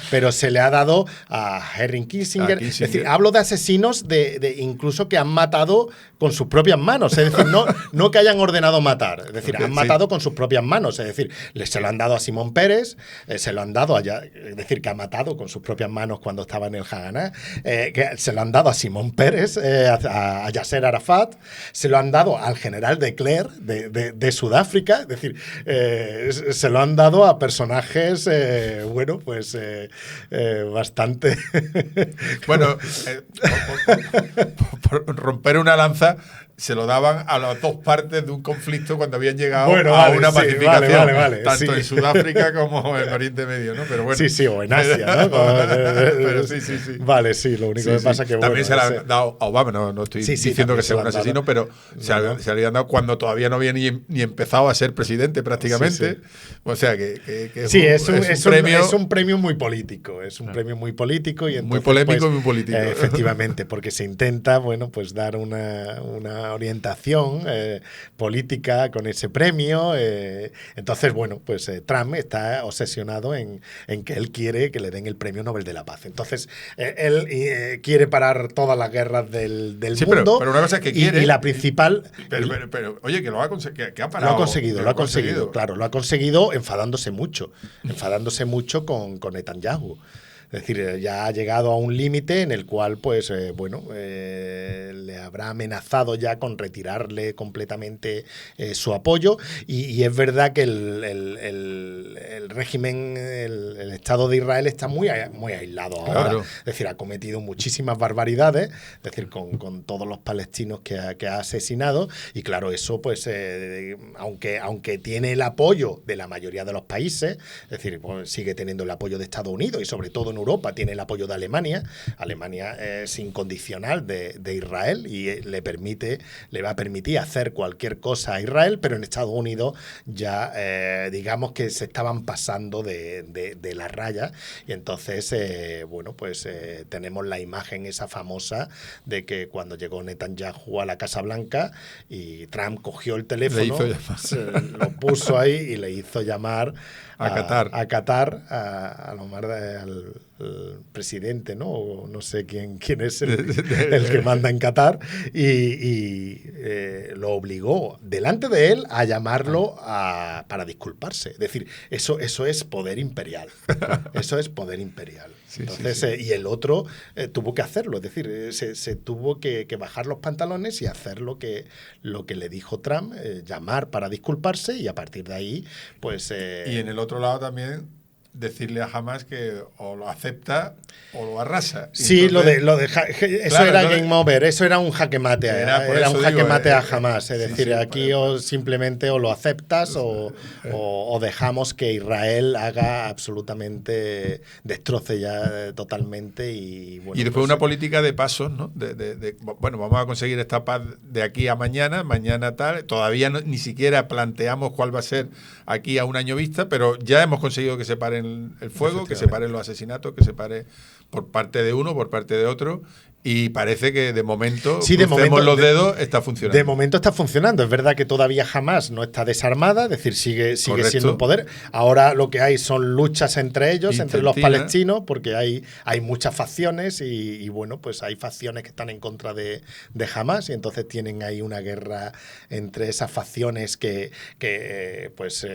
pero se le ha dado a Henry Kissinger. Es decir, hablo de asesinos de incluso que han matado con sus propias manos. Es decir, no que hayan ordenado matar. Es decir, han matado con sus propias manos. Es decir, se lo han dado a Simón Pérez, se lo han dado es decir, que ha matado con sus propias manos cuando estaba en el Haganá, que se lo han dado a Simón Pérez, a Yasser Arafat, se lo han dado al general de Klerk de Sudáfrica. Es decir, se lo han dado a personajes, bastante... Bueno, por romper una lanza, se lo daban a las dos partes de un conflicto cuando habían llegado a una pacificación, tanto en Sudáfrica como en Oriente Medio, ¿no? Pero bueno. Sí, o en Asia, ¿no? Pero sí. Vale, sí, lo único que pasa es que... También se le han dado a Obama, no estoy diciendo que sea un asesino, pero se le habían dado cuando todavía no había ni empezado a ser presidente prácticamente. Sí. O sea que es un premio muy político, es un premio muy político. Y entonces, muy polémico y muy político. Efectivamente, porque se intenta, dar una orientación política con ese premio. Entonces, Trump está obsesionado en que él quiere que le den el premio Nobel de la Paz. Entonces, él quiere parar todas las guerras del mundo. Pero una cosa es que quiere. Y la principal. Pero oye, que lo ha conseguido. Que ha parado. Lo ha conseguido. Claro, lo ha conseguido enfadándose mucho con Netanyahu. Es decir, ya ha llegado a un límite en el cual, le habrá amenazado ya con retirarle completamente su apoyo. Y es verdad que el régimen, el Estado de Israel está muy aislado ahora. Claro. Es decir, ha cometido muchísimas barbaridades, es decir, con todos los palestinos que ha asesinado. Y claro, eso, aunque tiene el apoyo de la mayoría de los países, es decir, sigue teniendo el apoyo de Estados Unidos y sobre todo en Europa tiene el apoyo de Alemania. Alemania es incondicional de Israel y le va a permitir hacer cualquier cosa a Israel, pero en Estados Unidos ya digamos que se estaban pasando de la raya y entonces tenemos la imagen esa famosa de que cuando llegó Netanyahu a la Casa Blanca y Trump cogió el teléfono, lo puso ahí y le hizo llamar a Qatar, al presidente, ¿no? O no sé quién es el que manda en Qatar y lo obligó delante de él a llamarlo para disculparse. Es decir, eso es poder imperial. Eso es poder imperial. Entonces, y el otro tuvo que hacerlo. Es decir, se tuvo que bajar los pantalones y hacer lo que le dijo Trump, llamar para disculparse y a partir de ahí, y en el otro lado también decirle a Hamas que o lo acepta o lo arrasa. Sí, entonces, eso era game over, eso era un jaque mate. Era un jaque mate a Hamas. Es decir, aquí simplemente o lo aceptas o dejamos que Israel haga absolutamente, destroce ya totalmente. Y después una política de pasos, ¿no? Vamos a conseguir esta paz de aquí a mañana tal. Todavía ni siquiera planteamos cuál va a ser aquí a un año vista, pero ya hemos conseguido que se paren el fuego, que se paren los asesinatos, que se pare por parte de uno, por parte de otro. Y parece que de momento, crucemos los dedos, está funcionando. De momento está funcionando. Es verdad que todavía Hamas no está desarmada, es decir, sigue siendo un poder. Ahora lo que hay son luchas entre ellos, entre los palestinos, porque hay muchas facciones y hay facciones que están en contra de Hamas y entonces tienen ahí una guerra entre esas facciones que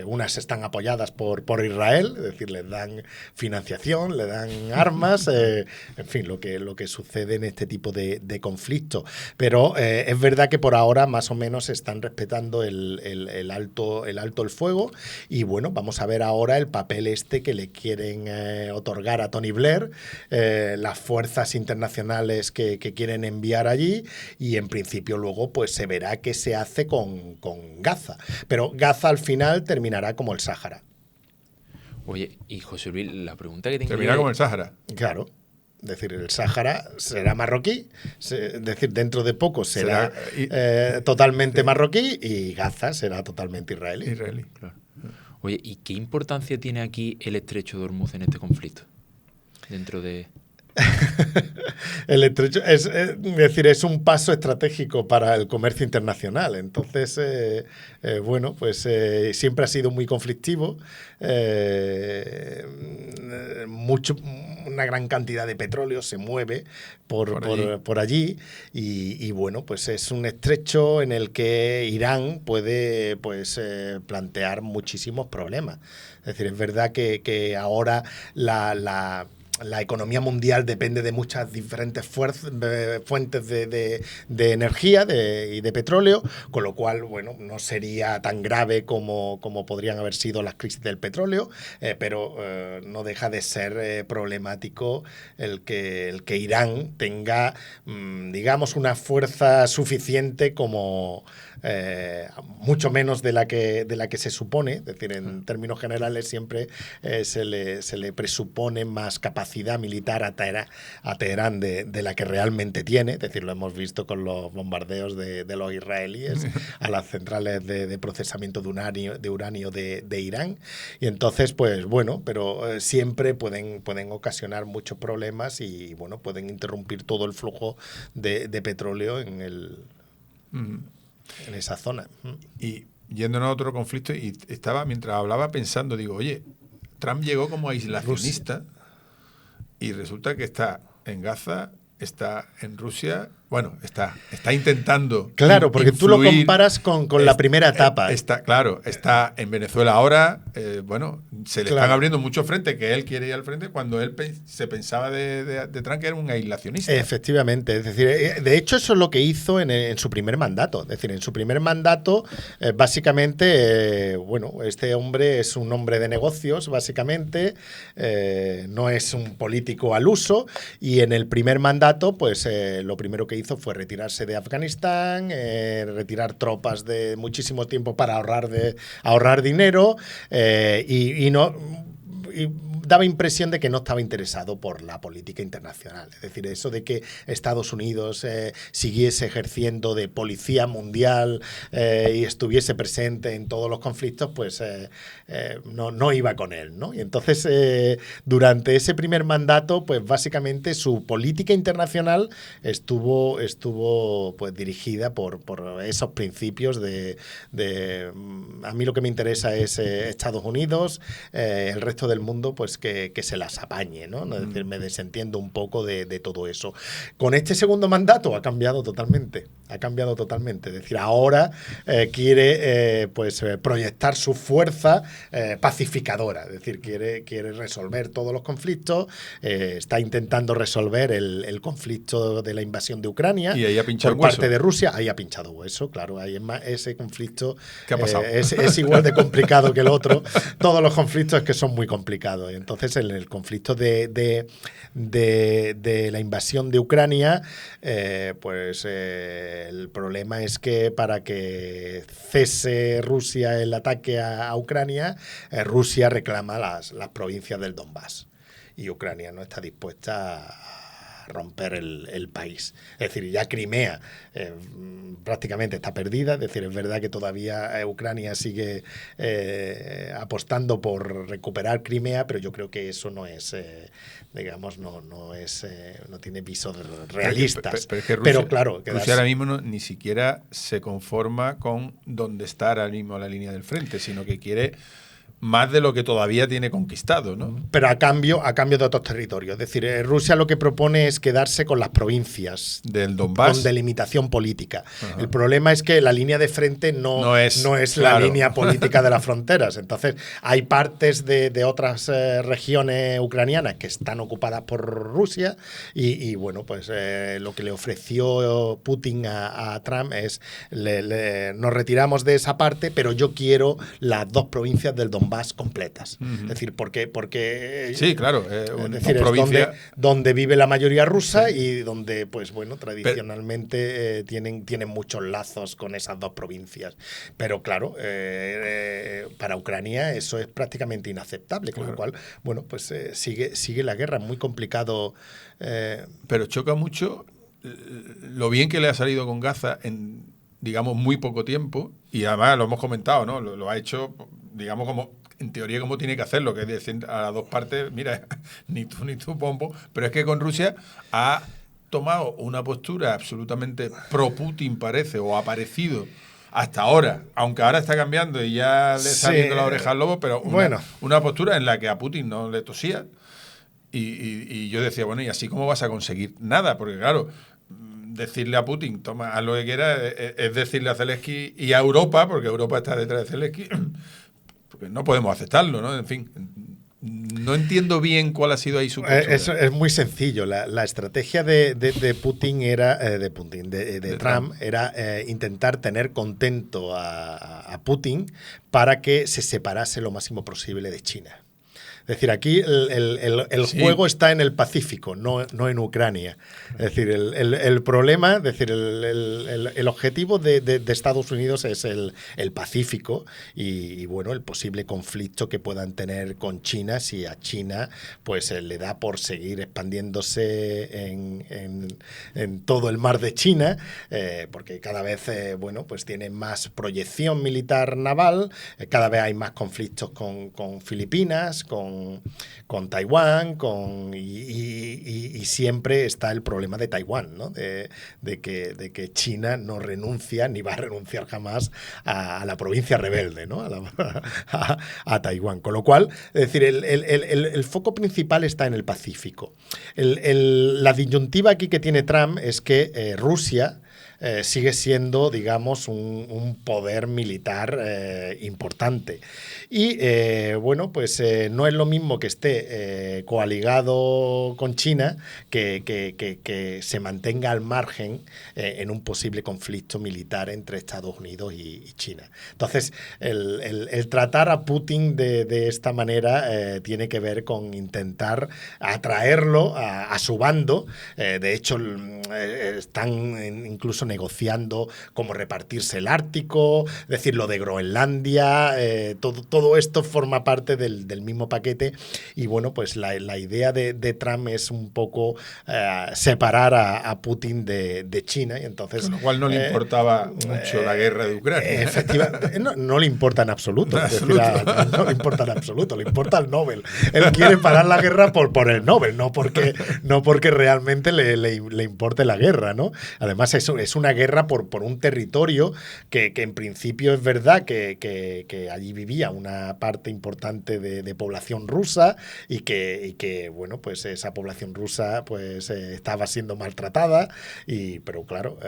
unas están apoyadas por Israel, es decir, les dan financiación, le dan armas, en fin, lo que sucede en este tipo de conflictos. Pero es verdad que por ahora más o menos están respetando el alto el fuego y vamos a ver ahora el papel que le quieren otorgar a Tony Blair, las fuerzas internacionales que quieren enviar allí y en principio luego se verá qué se hace con Gaza. Pero Gaza al final terminará como el Sáhara. Oye, y José Luis, la pregunta que tengo... Termina como el Sáhara. Claro. Es decir, el Sáhara será marroquí, es decir, dentro de poco será totalmente marroquí, y Gaza será totalmente israelí. Israelí, claro. Oye, ¿y qué importancia tiene aquí el estrecho de Hormuz en este conflicto? Dentro de... El estrecho es decir, es un paso estratégico para el comercio internacional. Entonces, bueno, pues siempre ha sido muy conflictivo. Una gran cantidad de petróleo se mueve por allí y bueno, pues es un estrecho en el que Irán puede plantear muchísimos problemas. Es decir, es verdad que ahora la economía mundial depende de muchas diferentes fuentes de energía y de petróleo, con lo cual, bueno, no sería tan grave como podrían haber sido las crisis del petróleo, pero no deja de ser problemático el que Irán tenga, digamos, una fuerza suficiente como... mucho menos de la que se supone. Es decir, en términos generales siempre se le presupone más capacidad militar a Teherán de la que realmente tiene. Es decir, lo hemos visto con los bombardeos de los israelíes a las centrales de procesamiento de uranio de Irán. Y entonces, pues bueno, pero siempre pueden ocasionar muchos problemas y bueno, pueden interrumpir todo el flujo de petróleo en esa zona. Y yéndonos a otro conflicto, y estaba, mientras hablaba, pensando, digo, oye, Trump llegó como aislacionista y resulta que está en Gaza, está en Rusia, bueno, está intentando. Claro, porque tú lo comparas con la primera etapa. Está en Venezuela ahora, bueno, se le están abriendo muchos frentes, que él quiere ir al frente, cuando él se pensaba de Trump que era un aislacionista. Efectivamente, es decir, de hecho eso es lo que hizo en su primer mandato. Es decir, en su primer mandato, básicamente, bueno, este hombre es un hombre de negocios, básicamente, no es un político al uso, y en el primer mandato, pues lo primero que hizo fue retirarse de Afganistán, retirar tropas de muchísimo tiempo para ahorrar dinero y daba impresión de que no estaba interesado por la política internacional. Es decir, eso de que Estados Unidos siguiese ejerciendo de policía mundial y estuviese presente en todos los conflictos, pues no iba con él, ¿no? Y entonces, durante ese primer mandato, pues básicamente su política internacional estuvo pues dirigida por esos principios de a mí lo que me interesa es Estados Unidos, el resto del mundo, pues que se las apañe, ¿no? Es decir, me desentiendo un poco de todo eso. Con este segundo mandato ha cambiado totalmente. Es decir, ahora quiere proyectar su fuerza pacificadora. Es decir, quiere resolver todos los conflictos. Está intentando resolver el conflicto de la invasión de Ucrania. Y ahí ha pinchado por parte de Rusia. Ahí ha pinchado hueso, claro. Ahí ese conflicto ¿qué ha pasado? Es igual de complicado que el otro. Todos los conflictos es que son muy complicados. Entonces, en el conflicto de la invasión de Ucrania, el problema es que para que cese Rusia el ataque a Ucrania, Rusia reclama las provincias del Donbass y Ucrania no está dispuesta a romper el país. Es decir, ya Crimea prácticamente está perdida. Es decir, es verdad que todavía Ucrania sigue apostando por recuperar Crimea, pero yo creo que eso no es, digamos, no tiene visos realistas. Pero es que Rusia, claro, Rusia ahora mismo ni siquiera se conforma con donde está ahora mismo la línea del frente, sino que quiere más de lo que todavía tiene conquistado, ¿no? Pero a cambio de otros territorios. Es decir, Rusia lo que propone es quedarse con las provincias del Donbass, con delimitación política. Ajá. El problema es que la línea de frente no es claro, la línea política de las fronteras. Entonces, hay partes de otras regiones ucranianas que están ocupadas por Rusia y bueno, pues lo que le ofreció Putin a Trump es nos retiramos de esa parte, pero yo quiero las dos provincias del Donbass Donbass completas. Es decir, porque sí, claro, es decir, es donde vive la mayoría rusa y donde, pues bueno, tradicionalmente tienen muchos lazos con esas dos provincias. Pero claro, para Ucrania eso es prácticamente inaceptable, con lo cual, bueno, pues sigue la guerra, es muy complicado. Pero choca mucho lo bien que le ha salido con Gaza en, digamos, muy poco tiempo, y además lo hemos comentado, ¿no? Lo ha hecho, digamos, como en teoría como tiene que hacerlo, que es decir a las dos partes, mira, ni tú, Pompo, pero es que con Rusia ha tomado una postura absolutamente pro-Putin, parece, o ha parecido hasta ahora, aunque ahora está cambiando y ya le está viendo la oreja al lobo, pero una postura en la que a Putin no le tosía, y yo decía, bueno, ¿y así cómo vas a conseguir nada? Porque claro, decirle a Putin, toma, haz lo que quieras, es decirle a Zelensky y a Europa, porque Europa está detrás de Zelensky, porque no podemos aceptarlo, ¿no? En fin, no entiendo bien cuál ha sido ahí su postura. Es muy sencillo. La estrategia de Putin era de Trump era intentar tener contento a Putin para que se separase lo máximo posible de China. Es decir, aquí el juego está en el Pacífico, no en Ucrania. Es decir, el problema, es decir, el objetivo de Estados Unidos es el Pacífico y, bueno, el posible conflicto que puedan tener con China si a China pues le da por seguir expandiéndose en todo el mar de China, porque cada vez bueno, pues tiene más proyección militar naval, cada vez hay más conflictos con Filipinas, con Taiwán, y siempre está el problema de Taiwán, ¿no? de que China no renuncia ni va a renunciar jamás a la provincia rebelde, ¿no? a Taiwán. Con lo cual, es decir, el foco principal está en el Pacífico. La disyuntiva aquí que tiene Trump es que Rusia sigue siendo, digamos, un poder militar importante. Y, bueno, pues no es lo mismo que esté coaligado con China que se mantenga al margen en un posible conflicto militar entre Estados Unidos y China. Entonces, el tratar a Putin de esta manera tiene que ver con intentar atraerlo a su bando. De hecho, están incluso negociando cómo repartirse el Ártico, es decir, lo de Groenlandia, todo esto forma parte del mismo paquete y bueno, pues la idea de Trump es un poco separar a Putin de China y entonces... Con lo cual no le importaba mucho la guerra de Ucrania. Efectivamente, no le importa en absoluto. No le importa en absoluto, le importa el Nobel. Él quiere parar la guerra por el Nobel, no porque realmente le importe la guerra, ¿no? Además, es una guerra por un territorio que en principio es verdad que allí vivía una parte importante de población rusa y que bueno, pues esa población rusa pues estaba siendo maltratada pero claro,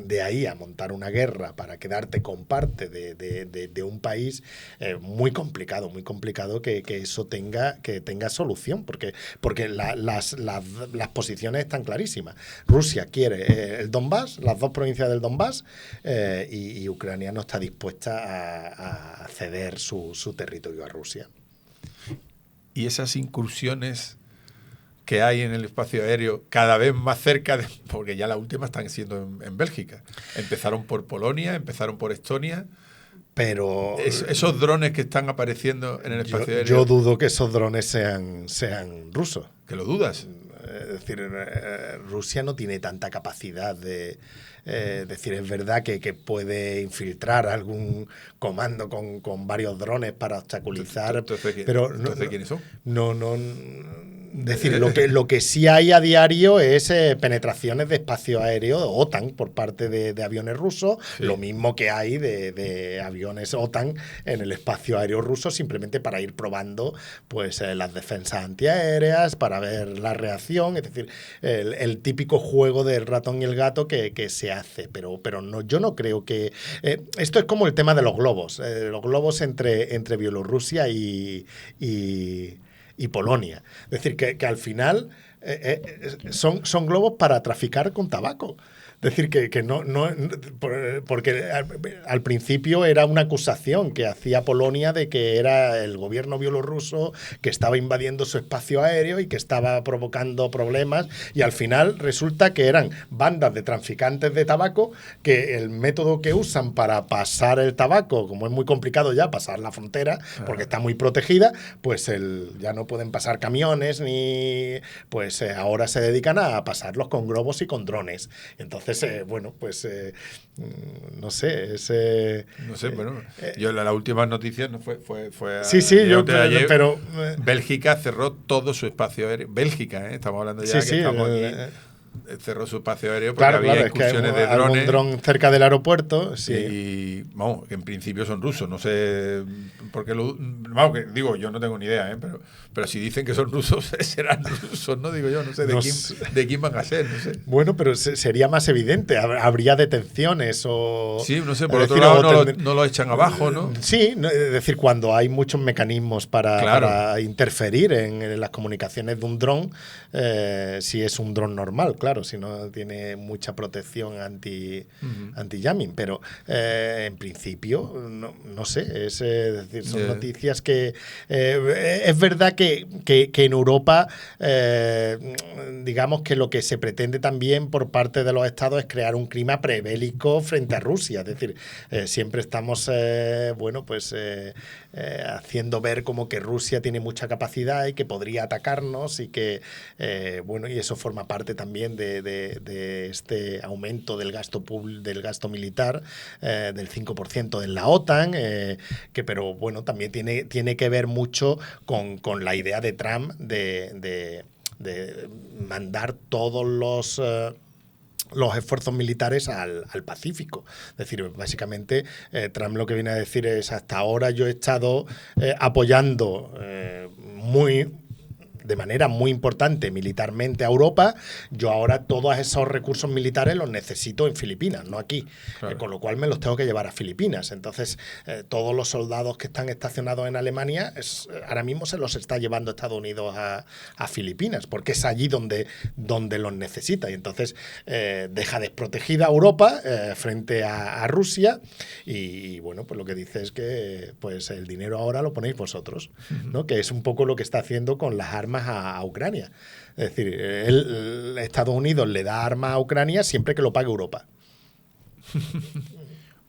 de ahí a montar una guerra para quedarte con parte de un país, muy complicado que eso tenga solución, porque las posiciones están clarísimas. Rusia quiere el Donbass, las dos provincias del Donbass, y Ucrania no está dispuesta a ceder su territorio a Rusia. Y esas incursiones que hay en el espacio aéreo cada vez más cerca, porque ya las últimas están siendo en Bélgica. Empezaron por Polonia, empezaron por Estonia. Pero esos drones que están apareciendo en el espacio aéreo... Yo dudo que esos drones sean rusos. ¿Que lo dudas? Es decir, Rusia no tiene tanta capacidad de... Es decir, es verdad que puede infiltrar algún comando con varios drones para obstaculizar. Entonces, ¿quiénes son? Es decir, lo que sí hay a diario es penetraciones de espacio aéreo de OTAN por parte de aviones rusos, sí. Lo mismo que hay de aviones OTAN en el espacio aéreo ruso, simplemente para ir probando pues las defensas antiaéreas, para ver la reacción, es decir, el típico juego del ratón y el gato que se hace, pero no, yo no creo que... esto es como el tema de los globos entre Bielorrusia y Polonia. Es decir, que al final son globos para traficar con tabaco. decir, que no, porque al principio era una acusación que hacía Polonia de que era el gobierno bielorruso que estaba invadiendo su espacio aéreo y que estaba provocando problemas, y al final resulta que eran bandas de traficantes de tabaco que el método que usan para pasar el tabaco, como es muy complicado ya pasar la frontera porque está muy protegida, pues ya no pueden pasar camiones ni pues ahora se dedican a pasarlos con globos y con drones. Entonces bueno, pues no sé, no sé, bueno, yo la última noticia no fue sí, yo ayer, pero Bélgica cerró todo su espacio aéreo. Bélgica, estamos hablando ya sí, que estamos aquí. Cerró su espacio aéreo porque había incursiones de drones. Algún dron cerca del aeropuerto, sí. Y vamos, que en principio son rusos, no sé por qué vamos, que digo, yo no tengo ni idea, pero si dicen que son rusos, serán rusos, no digo yo, no sé de quién van a ser, no sé. Bueno, pero sería más evidente, habría detenciones o... Sí, no sé, por otro lado no lo echan abajo, ¿no? Sí, es decir, cuando hay muchos mecanismos para interferir en las comunicaciones de un dron, si es un dron normal, claro, si no tiene mucha protección anti-jamming, pero en principio no sé, es decir, son noticias que es verdad que en Europa digamos que lo que se pretende también por parte de los estados es crear un clima prebélico frente a Rusia, es decir, siempre estamos haciendo ver como que Rusia tiene mucha capacidad y que podría atacarnos y que y eso forma parte también de este aumento del gasto militar del 5% en la OTAN, pero bueno, también tiene que ver mucho con la idea de Trump de mandar todos los esfuerzos militares al Pacífico. Es decir, básicamente Trump lo que viene a decir es: hasta ahora yo he estado apoyando de manera muy importante militarmente a Europa, yo ahora todos esos recursos militares los necesito en Filipinas, no aquí. Claro. Con lo cual me los tengo que llevar a Filipinas. Entonces, todos los soldados que están estacionados en Alemania, ahora mismo se los está llevando Estados Unidos a Filipinas, porque es allí donde los necesita. Y entonces deja desprotegida a Europa frente a Rusia y bueno, pues lo que dice es que pues el dinero ahora lo ponéis vosotros, ¿no? Que es un poco lo que está haciendo con las armas a Ucrania. Es decir, Estados Unidos le da armas a Ucrania siempre que lo pague Europa.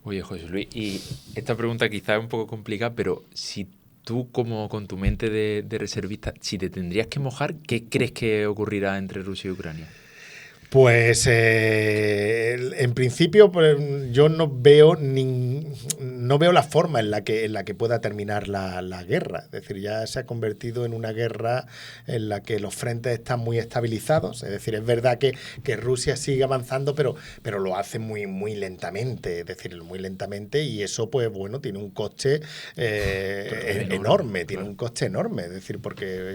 Oye, José Luis, y esta pregunta quizás es un poco complicada, pero si tú, como con tu mente de reservista, si te tendrías que mojar, ¿qué crees que ocurrirá entre Rusia y Ucrania? Pues en principio pues, yo no veo la forma en la que pueda terminar la guerra. Es decir, ya se ha convertido en una guerra en la que los frentes están muy estabilizados. Es decir, es verdad que Rusia sigue avanzando, pero lo hace muy, muy lentamente. Es decir, muy lentamente, y eso, pues bueno, tiene un coste enorme. Tiene un coste enorme. Es decir, porque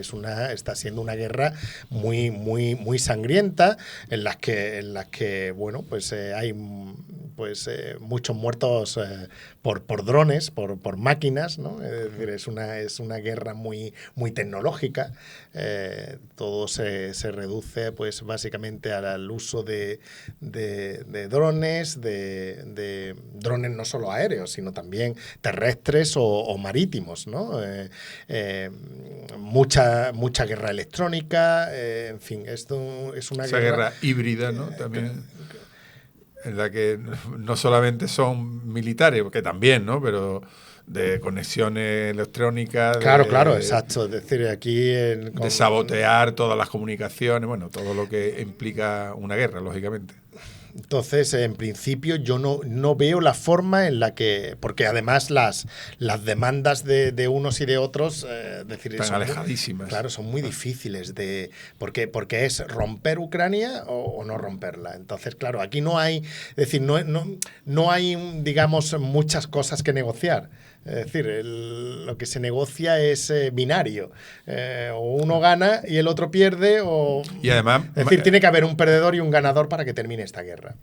está siendo una guerra muy, muy, muy sangrienta, en las que bueno, pues hay pues muchos muertos por drones, por máquinas, ¿no? Es decir, es una guerra muy, muy tecnológica. Todo se reduce pues básicamente al uso de drones, de drones no solo aéreos, sino también terrestres o marítimos, ¿no? Mucha guerra electrónica, en fin, esto es una guerra híbrida, ¿no? También en la que no solamente son militares, que también, ¿no? Pero de conexiones electrónicas. Claro, exacto. Es decir, aquí de sabotear todas las comunicaciones, bueno, todo lo que implica una guerra, lógicamente. Entonces, en principio, yo no veo la forma en la que... Porque además las demandas de unos y de otros... están alejadísimas. Claro, son muy difíciles porque es romper Ucrania o no romperla. Entonces, claro, aquí no hay... Es decir, no hay, digamos, muchas cosas que negociar. Es decir, lo que se negocia es binario. O uno gana y el otro pierde, y además, es decir, tiene que haber un perdedor y un ganador para que termine esta guerra.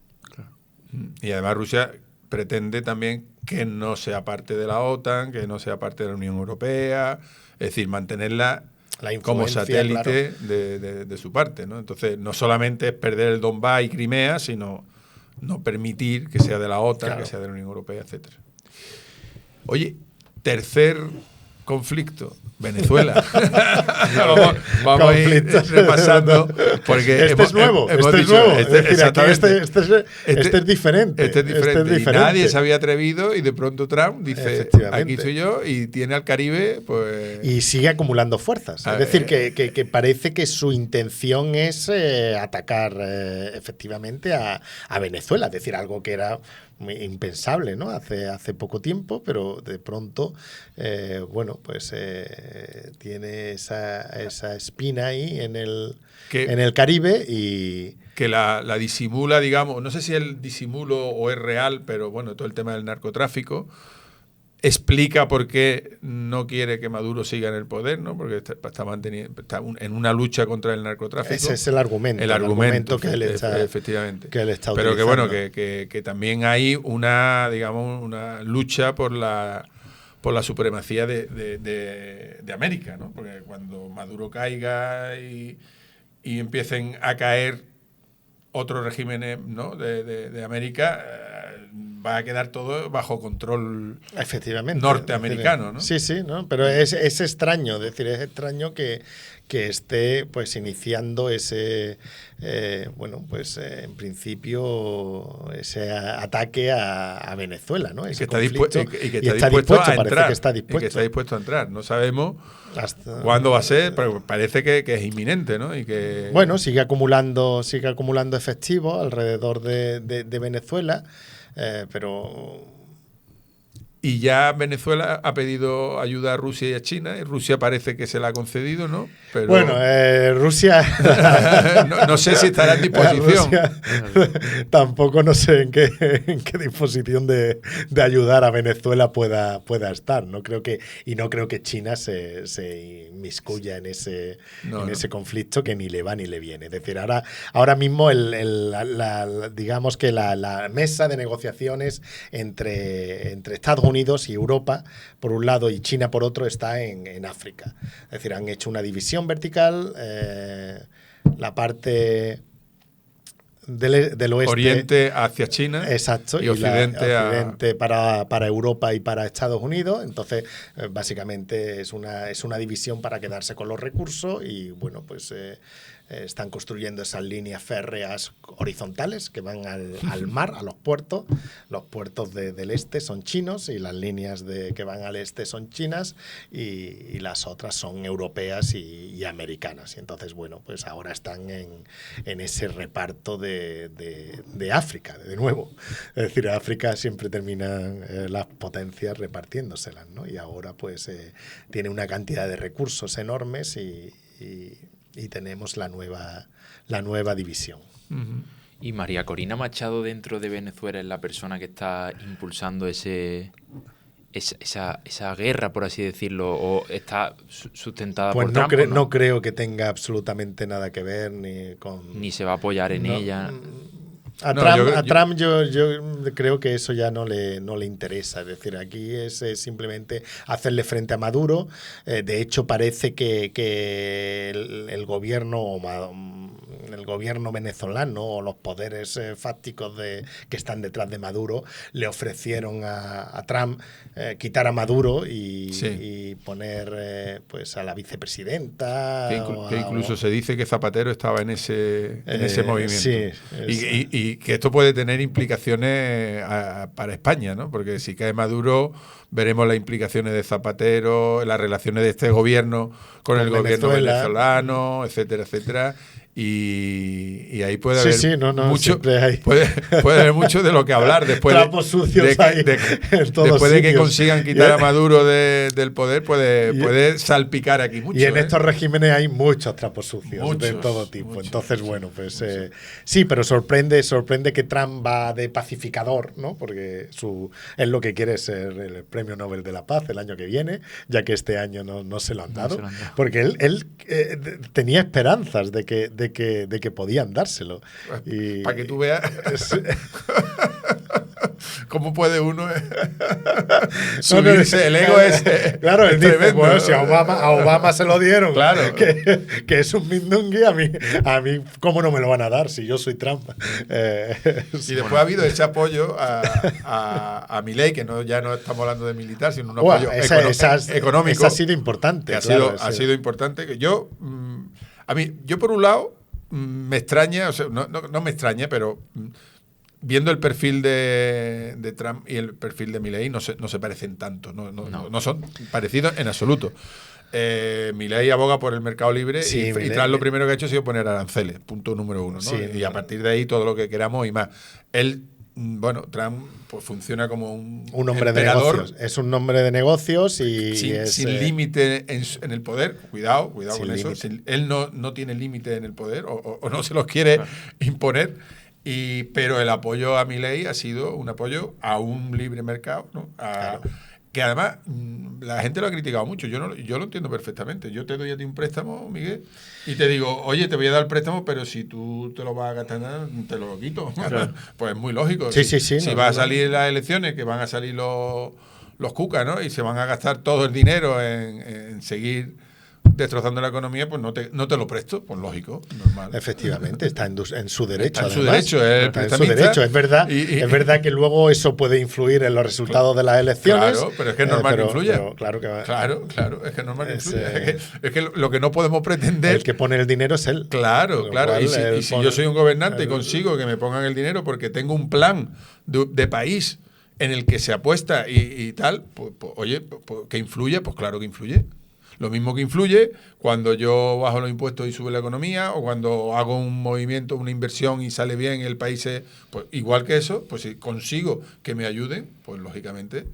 Y además Rusia pretende también que no sea parte de la OTAN, que no sea parte de la Unión Europea, es decir, mantenerla como satélite, claro, de su parte, ¿no? Entonces, no solamente es perder el Donbass y Crimea, sino no permitir que sea de la OTAN, claro, que sea de la Unión Europea, etcétera. Oye, tercer conflicto, Venezuela. vamos a ir repasando porque este es nuevo. Este es diferente. Y nadie se había atrevido, y de pronto Trump dice, aquí estoy yo, y tiene al Caribe, pues... Y sigue acumulando fuerzas. Es decir, que parece que su intención es atacar efectivamente a Venezuela. Es decir, algo que era impensable, ¿no? Hace poco tiempo, pero de pronto, bueno, pues tiene esa espina ahí en el Caribe y... Que la disimula, digamos, no sé si el disimulo o es real, pero bueno, todo el tema del narcotráfico explica por qué no quiere que Maduro siga en el poder, ¿no? Porque está en una lucha contra el narcotráfico. Ese es el argumento. El argumento que él está, efectivamente. Que él está pero utilizando. Que bueno, que también hay una lucha por la supremacía de América, ¿no? Porque cuando Maduro caiga y empiecen a caer otros regímenes, ¿no? de América, va a quedar todo bajo control norteamericano, ¿no? Sí, ¿no? Pero es extraño, es decir, es extraño que esté pues iniciando ese bueno, pues en principio ese ataque a Venezuela, ¿no? Ese conflicto, y que está dispuesto a entrar. Que está dispuesto. Y que está dispuesto a entrar. No sabemos cuándo va a ser, pero parece que es inminente, ¿no? Y que bueno, sigue acumulando efectivo alrededor de Venezuela, pero... Y ya Venezuela ha pedido ayuda a Rusia y a China, y Rusia parece que se la ha concedido, ¿no? Pero bueno, Rusia... no sé si estará en disposición. Tampoco no sé en qué disposición de ayudar a Venezuela pueda estar. No creo que China se inmiscuya en ese conflicto, que ni le va ni le viene. Es decir, ahora mismo digamos que la mesa de negociaciones entre Estados Unidos y Europa por un lado y China por otro está en África. Es decir, han hecho una división vertical, la parte del oeste, oriente hacia China, exacto, y occidente para Europa y para Estados Unidos. Entonces, básicamente es una división para quedarse con los recursos y bueno, pues están construyendo esas líneas férreas horizontales que van al mar, a los puertos. Los puertos del este son chinos y las líneas que van al este son chinas y las otras son europeas y americanas. Y entonces, bueno, pues ahora están en ese reparto de África, de nuevo. Es decir, África siempre terminan las potencias repartiéndoselas, ¿no? Y ahora pues tiene una cantidad de recursos enormes y tenemos la nueva división. Uh-huh. Y María Corina Machado dentro de Venezuela es la persona que está impulsando esa guerra, por así decirlo, o está sustentada por Trump. Pues no creo que tenga absolutamente nada que ver ni se va a apoyar en ella. A Trump yo creo que eso ya no le interesa. Es decir, aquí es simplemente hacerle frente a Maduro. De hecho, parece que el gobierno venezolano o los poderes fácticos que están detrás de Maduro le ofrecieron a Trump quitar a Maduro y poner pues a la vicepresidenta. Que incluso se dice que Zapatero estaba en ese movimiento. Sí, y que esto puede tener implicaciones para España, ¿no? Porque si cae Maduro, veremos las implicaciones de Zapatero, las relaciones de este gobierno con el gobierno venezolano, etcétera, etcétera. Y ahí puede haber mucho, puede haber mucho de lo que hablar después después de que consigan quitar a Maduro del poder, puede salpicar aquí mucho. Y en estos regímenes hay muchos trapos sucios de todo tipo. Entonces, bueno, pues sí, pero sorprende que Trump va de pacificador, ¿no? Porque él lo que quiere es ser el Premio Nobel de la Paz el año que viene, ya que este año no se lo han dado. Porque él tenía esperanzas de que podían dárselo. Para que tú veas. ¿Cómo puede uno subirse? El ego es claro, él dice, tremendo, bueno, ¿no? si a Obama se lo dieron, Claro. que es un mindungui, a mí, ¿cómo no me lo van a dar si yo soy Trump? Y después ha habido ese apoyo a Milei, que ya no estamos hablando de militar, sino un apoyo económico. Esa ha sido importante. Que ha sido importante. Que yo por un lado, me extraña, o sea, no me extraña, pero viendo el perfil de Trump y el perfil de Milei, no se parecen tanto, no son parecidos en absoluto. Milei aboga por el mercado libre y Trump lo primero que ha hecho ha sido poner aranceles, punto número 1, ¿no? Sí, y a partir de ahí todo lo que queramos y más. Trump pues funciona como un hombre emperador, de negocios. Es un hombre de negocios y sin límite en el poder. Cuidado con eso. Él no tiene límite en el poder o no se los quiere imponer. Pero el apoyo a Milei ha sido un apoyo a un libre mercado, ¿no? Que además la gente lo ha criticado mucho. Yo lo entiendo perfectamente. Yo te doy a ti un préstamo, Miguel, y te digo, oye, te voy a dar el préstamo, pero si tú te lo vas a gastar, te lo quito. Claro. Pues es muy lógico. Si vas a salir las elecciones, que van a salir los cucas, ¿no? Y se van a gastar todo el dinero en seguir destrozando la economía, pues no te lo presto, pues lógico, normal. Efectivamente, está en su derecho. Está en su derecho, está en su derecho. Es verdad, es verdad que luego eso puede influir en los resultados de las elecciones. Claro, pero es que es normal que influya. Claro, es que es normal que influya. Es que lo que no podemos pretender... El que pone el dinero es él. Claro. Y si yo soy un gobernante y consigo que me pongan el dinero porque tengo un plan de país en el que se apuesta y tal, pues oye, que influye, pues claro que influye. Lo mismo que influye cuando yo bajo los impuestos y sube la economía, o cuando hago un movimiento, una inversión y sale bien, el país pues igual que eso, pues si consigo que me ayuden, pues lógicamente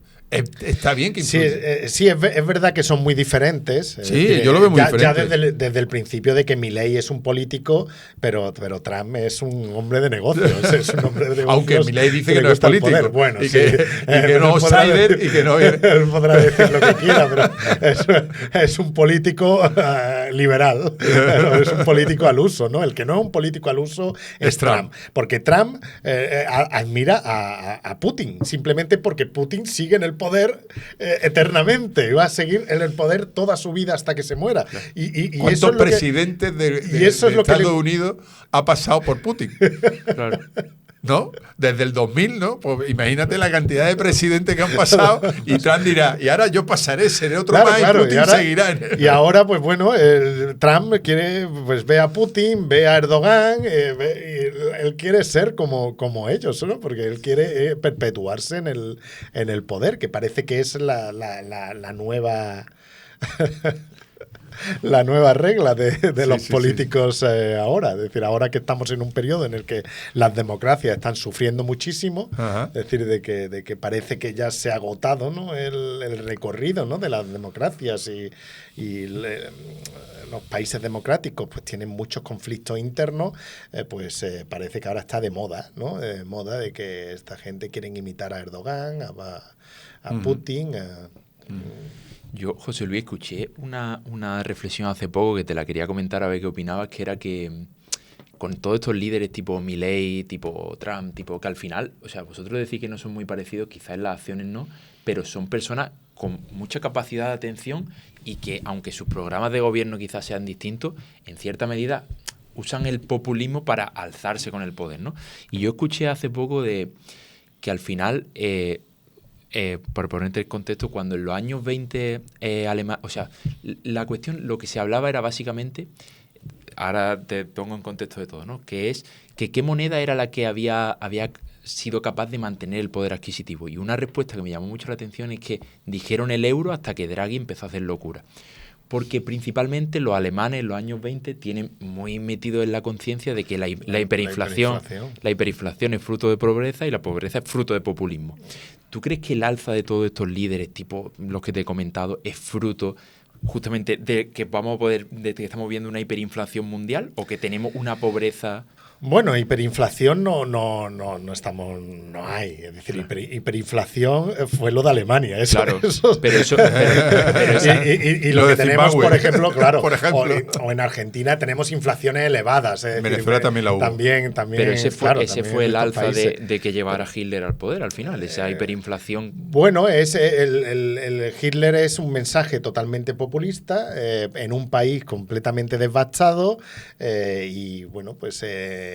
está bien que influya. Sí, es verdad que son muy diferentes. Sí, yo lo veo muy diferente. Ya desde el principio de que Milei es un político, pero Trump es un hombre de negocios. Es un hombre de negocios. Aunque Milei dice que no es político. Bueno, y que no es outsider y que no viene. Él podrá decir lo que quiera, pero es un político liberal. Es un político al uso, ¿no? El que no es un político al uso es Trump. Porque Trump admira a Putin, simplemente porque Putin sigue en el poder eternamente, va a seguir en el poder toda su vida hasta que se muera. Y ¿cuántos eso es presidentes de Estados Unidos ha pasado por Putin? Claro. ¿No? Desde el 2000, ¿no? Pues imagínate la cantidad de presidentes que han pasado y Trump dirá, y ahora yo pasaré, seré otro más y Putin seguirá. Y ahora, pues bueno, Trump quiere, pues ve a Putin, ve a Erdogan, él quiere ser como ellos, ¿no? Porque él quiere perpetuarse en el poder, que parece que es la nueva... la nueva regla de los políticos ahora. Es decir, ahora que estamos en un periodo en el que las democracias están sufriendo muchísimo, es decir, de que parece que ya se ha agotado, ¿no? el recorrido, ¿no? de las democracias y los países democráticos pues tienen muchos conflictos internos, parece que ahora está de moda, ¿no? Moda de que esta gente quiere imitar a Erdogan, a Putin, Yo, José Luis, escuché una reflexión hace poco que te la quería comentar a ver qué opinabas, que era que con todos estos líderes tipo Milei, tipo Trump, tipo que al final, o sea, vosotros decís que no son muy parecidos, quizás en las acciones no, pero son personas con mucha capacidad de atención y que, aunque sus programas de gobierno quizás sean distintos, en cierta medida usan el populismo para alzarse con el poder, ¿no? Y yo escuché hace poco de que al final... por ponerte el contexto, cuando en los años 20 o sea, la cuestión, lo que se hablaba era básicamente, ahora te pongo en contexto de todo, ¿no? Que es que qué moneda era la que había sido capaz de mantener el poder adquisitivo. Y una respuesta que me llamó mucho la atención es que dijeron el euro hasta que Draghi empezó a hacer locura. Porque principalmente los alemanes en los años 20 tienen muy metido en la conciencia de que la hiperinflación es fruto de pobreza y la pobreza es fruto de populismo. ¿Tú crees que el alza de todos estos líderes, tipo los que te he comentado, es fruto justamente de que estamos viendo una hiperinflación mundial o que tenemos una pobreza Bueno, hiperinflación no hay. Es decir, claro. Hiperinflación fue lo de Alemania. Eso, claro, eso. Pero Y lo que tenemos, Zimbabue, por ejemplo, claro, por ejemplo. o en Argentina tenemos inflaciones elevadas. En Venezuela también la hubo. También, pero ese fue el alza países. de que llevara Hitler al poder al final, esa hiperinflación. Bueno, el Hitler es un mensaje totalmente populista en un país completamente devastado y bueno, pues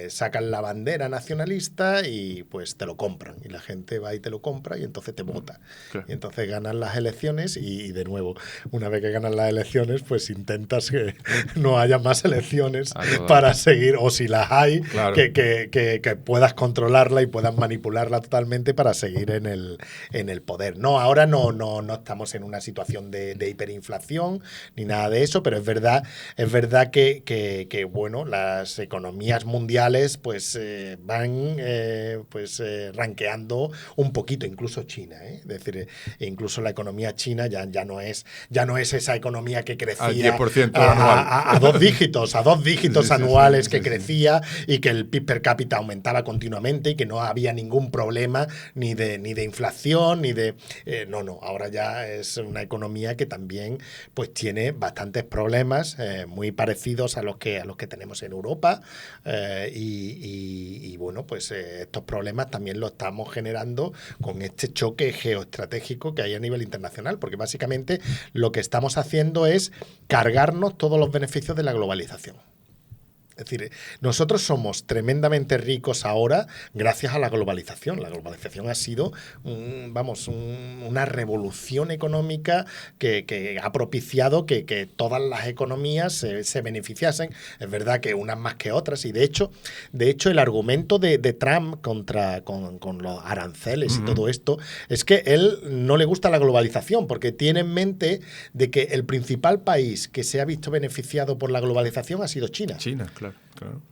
sacan la bandera nacionalista y pues te lo compran y la gente va y te lo compra y entonces te vota. Claro. Y entonces ganan las elecciones y de nuevo, una vez que ganan las elecciones, pues intentas que no haya más elecciones para seguir, o si las hay, claro. que puedas controlarla y puedas manipularla totalmente para seguir en el poder. No, ahora no estamos en una situación de hiperinflación ni nada de eso, pero es verdad que bueno, las economías mundiales pues van rankeando un poquito, incluso China, es decir, incluso la economía china ya no es esa economía que crecía al 10% a dos dígitos sí, anuales sí, que sí, crecía y que el PIB per cápita aumentaba continuamente y que no había ningún problema ni de inflación ni de no, ahora ya es una economía que también pues tiene bastantes problemas muy parecidos a los que tenemos en Europa y bueno, pues estos problemas también los estamos generando con este choque geoestratégico que hay a nivel internacional, porque básicamente lo que estamos haciendo es cargarnos todos los beneficios de la globalización. Es decir, nosotros somos tremendamente ricos ahora gracias a la globalización. La globalización ha sido una revolución económica que ha propiciado que todas las economías se beneficiasen. Es verdad que unas más que otras y de hecho el argumento de Trump con los aranceles y todo esto es que él no le gusta la globalización porque tiene en mente de que el principal país que se ha visto beneficiado por la globalización ha sido China. China, claro.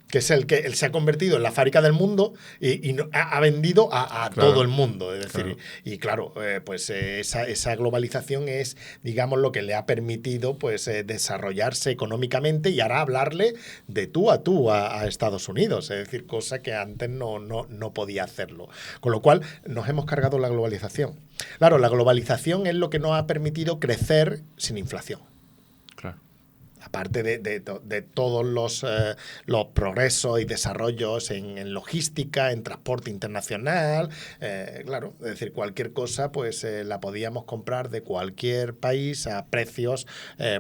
Que es el que él se ha convertido en la fábrica del mundo y ha vendido a claro, todo el mundo. Es decir, claro. Pues esa globalización es, digamos, lo que le ha permitido pues desarrollarse económicamente y ahora hablarle de tú a Estados Unidos. Es decir, cosa que antes no podía hacerlo. Con lo cual, nos hemos cargado la globalización. Claro, la globalización es lo que nos ha permitido crecer sin inflación. Claro. Aparte de todos los progresos y desarrollos en logística, en transporte internacional, claro, es decir, cualquier cosa pues la podíamos comprar de cualquier país a precios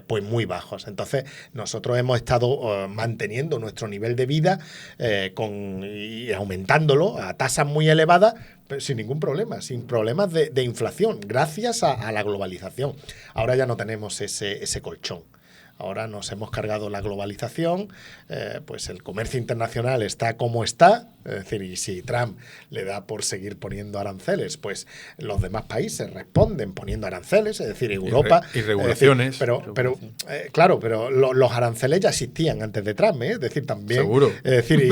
pues muy bajos. Entonces, nosotros hemos estado manteniendo nuestro nivel de vida y aumentándolo a tasas muy elevadas, pero sin ningún problema, sin problemas de inflación, gracias a la globalización. Ahora ya no tenemos ese colchón. Ahora nos hemos cargado la globalización, pues el comercio internacional está como está, es decir, y si Trump le da por seguir poniendo aranceles, pues los demás países responden poniendo aranceles, es decir, Europa... Y regulaciones. Pero claro, pero los aranceles ya existían antes de Trump, es decir, también... Seguro. Es decir, y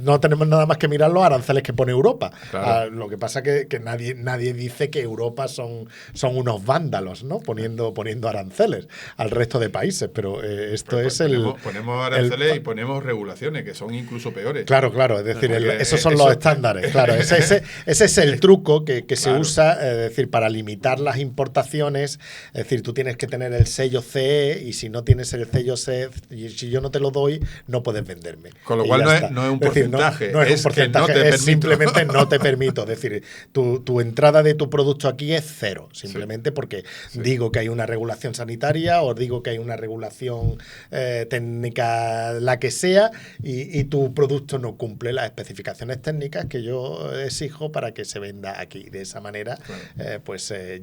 no tenemos nada más que mirar los aranceles que pone Europa. Claro. Lo que pasa que nadie dice que Europa son unos vándalos, ¿no? Poniendo aranceles al resto de países. Pero esto es ponemos aranceles y ponemos regulaciones que son incluso peores. Claro, es decir, esos son los estándares. Claro, ese es el truco que se usa, es decir, para limitar las importaciones. Es decir, tú tienes que tener el sello CE y si no tienes el sello CE, y si yo no te lo doy, no puedes venderme. Con lo cual no es un porcentaje. No es un porcentaje, que no es simplemente no te permito. Es decir, tu entrada de tu producto aquí es cero, simplemente porque digo que hay una regulación sanitaria o digo que hay una regulación técnica, la que sea, y tu producto no cumple las especificaciones técnicas que yo exijo para que se venda aquí. De esa manera,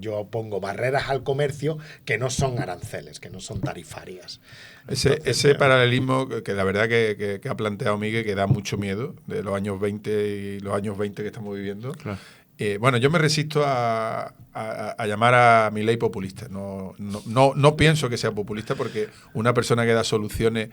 yo pongo barreras al comercio que no son aranceles, que no son tarifarias. Ese paralelismo que la verdad que ha planteado Miguel, que da mucho miedo, de los años 20 y los años 20 que estamos viviendo. Claro. Bueno, yo me resisto a a llamar a Milei populista. No pienso que sea populista, porque una persona que da soluciones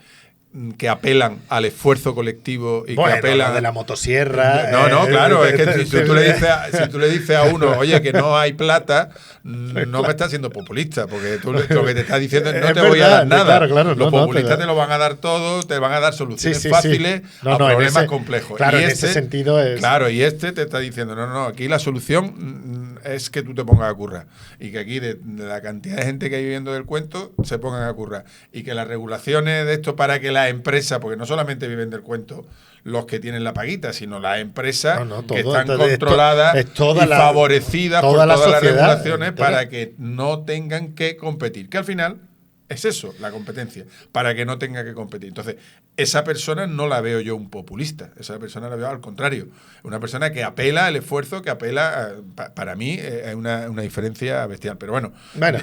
que apelan al esfuerzo colectivo y que apelan de la motosierra. No, claro, es que si tú le dices a uno, oye, que no hay plata, no me estás siendo populista, porque tú lo que te estás diciendo es no te voy a dar nada. Claro, los populistas te lo van a dar todo, te van a dar soluciones fáciles a problemas complejos. Claro, en ese sentido es... Claro, y te está diciendo, no, aquí la solución es que tú te pongas a currar, y que aquí de la cantidad de gente que hay viviendo del cuento se pongan a currar, y que las regulaciones de esto para que las empresas, porque no solamente viven del cuento los que tienen la paguita, sino las empresas que están controladas y favorecidas por todas las regulaciones para que no tengan que competir, que al final es eso, la competencia, para que no tenga que competir. Entonces, esa persona no la veo yo un populista, esa persona la veo al contrario, una persona que apela al esfuerzo, que apela, para mí es una diferencia bestial. Pero bueno,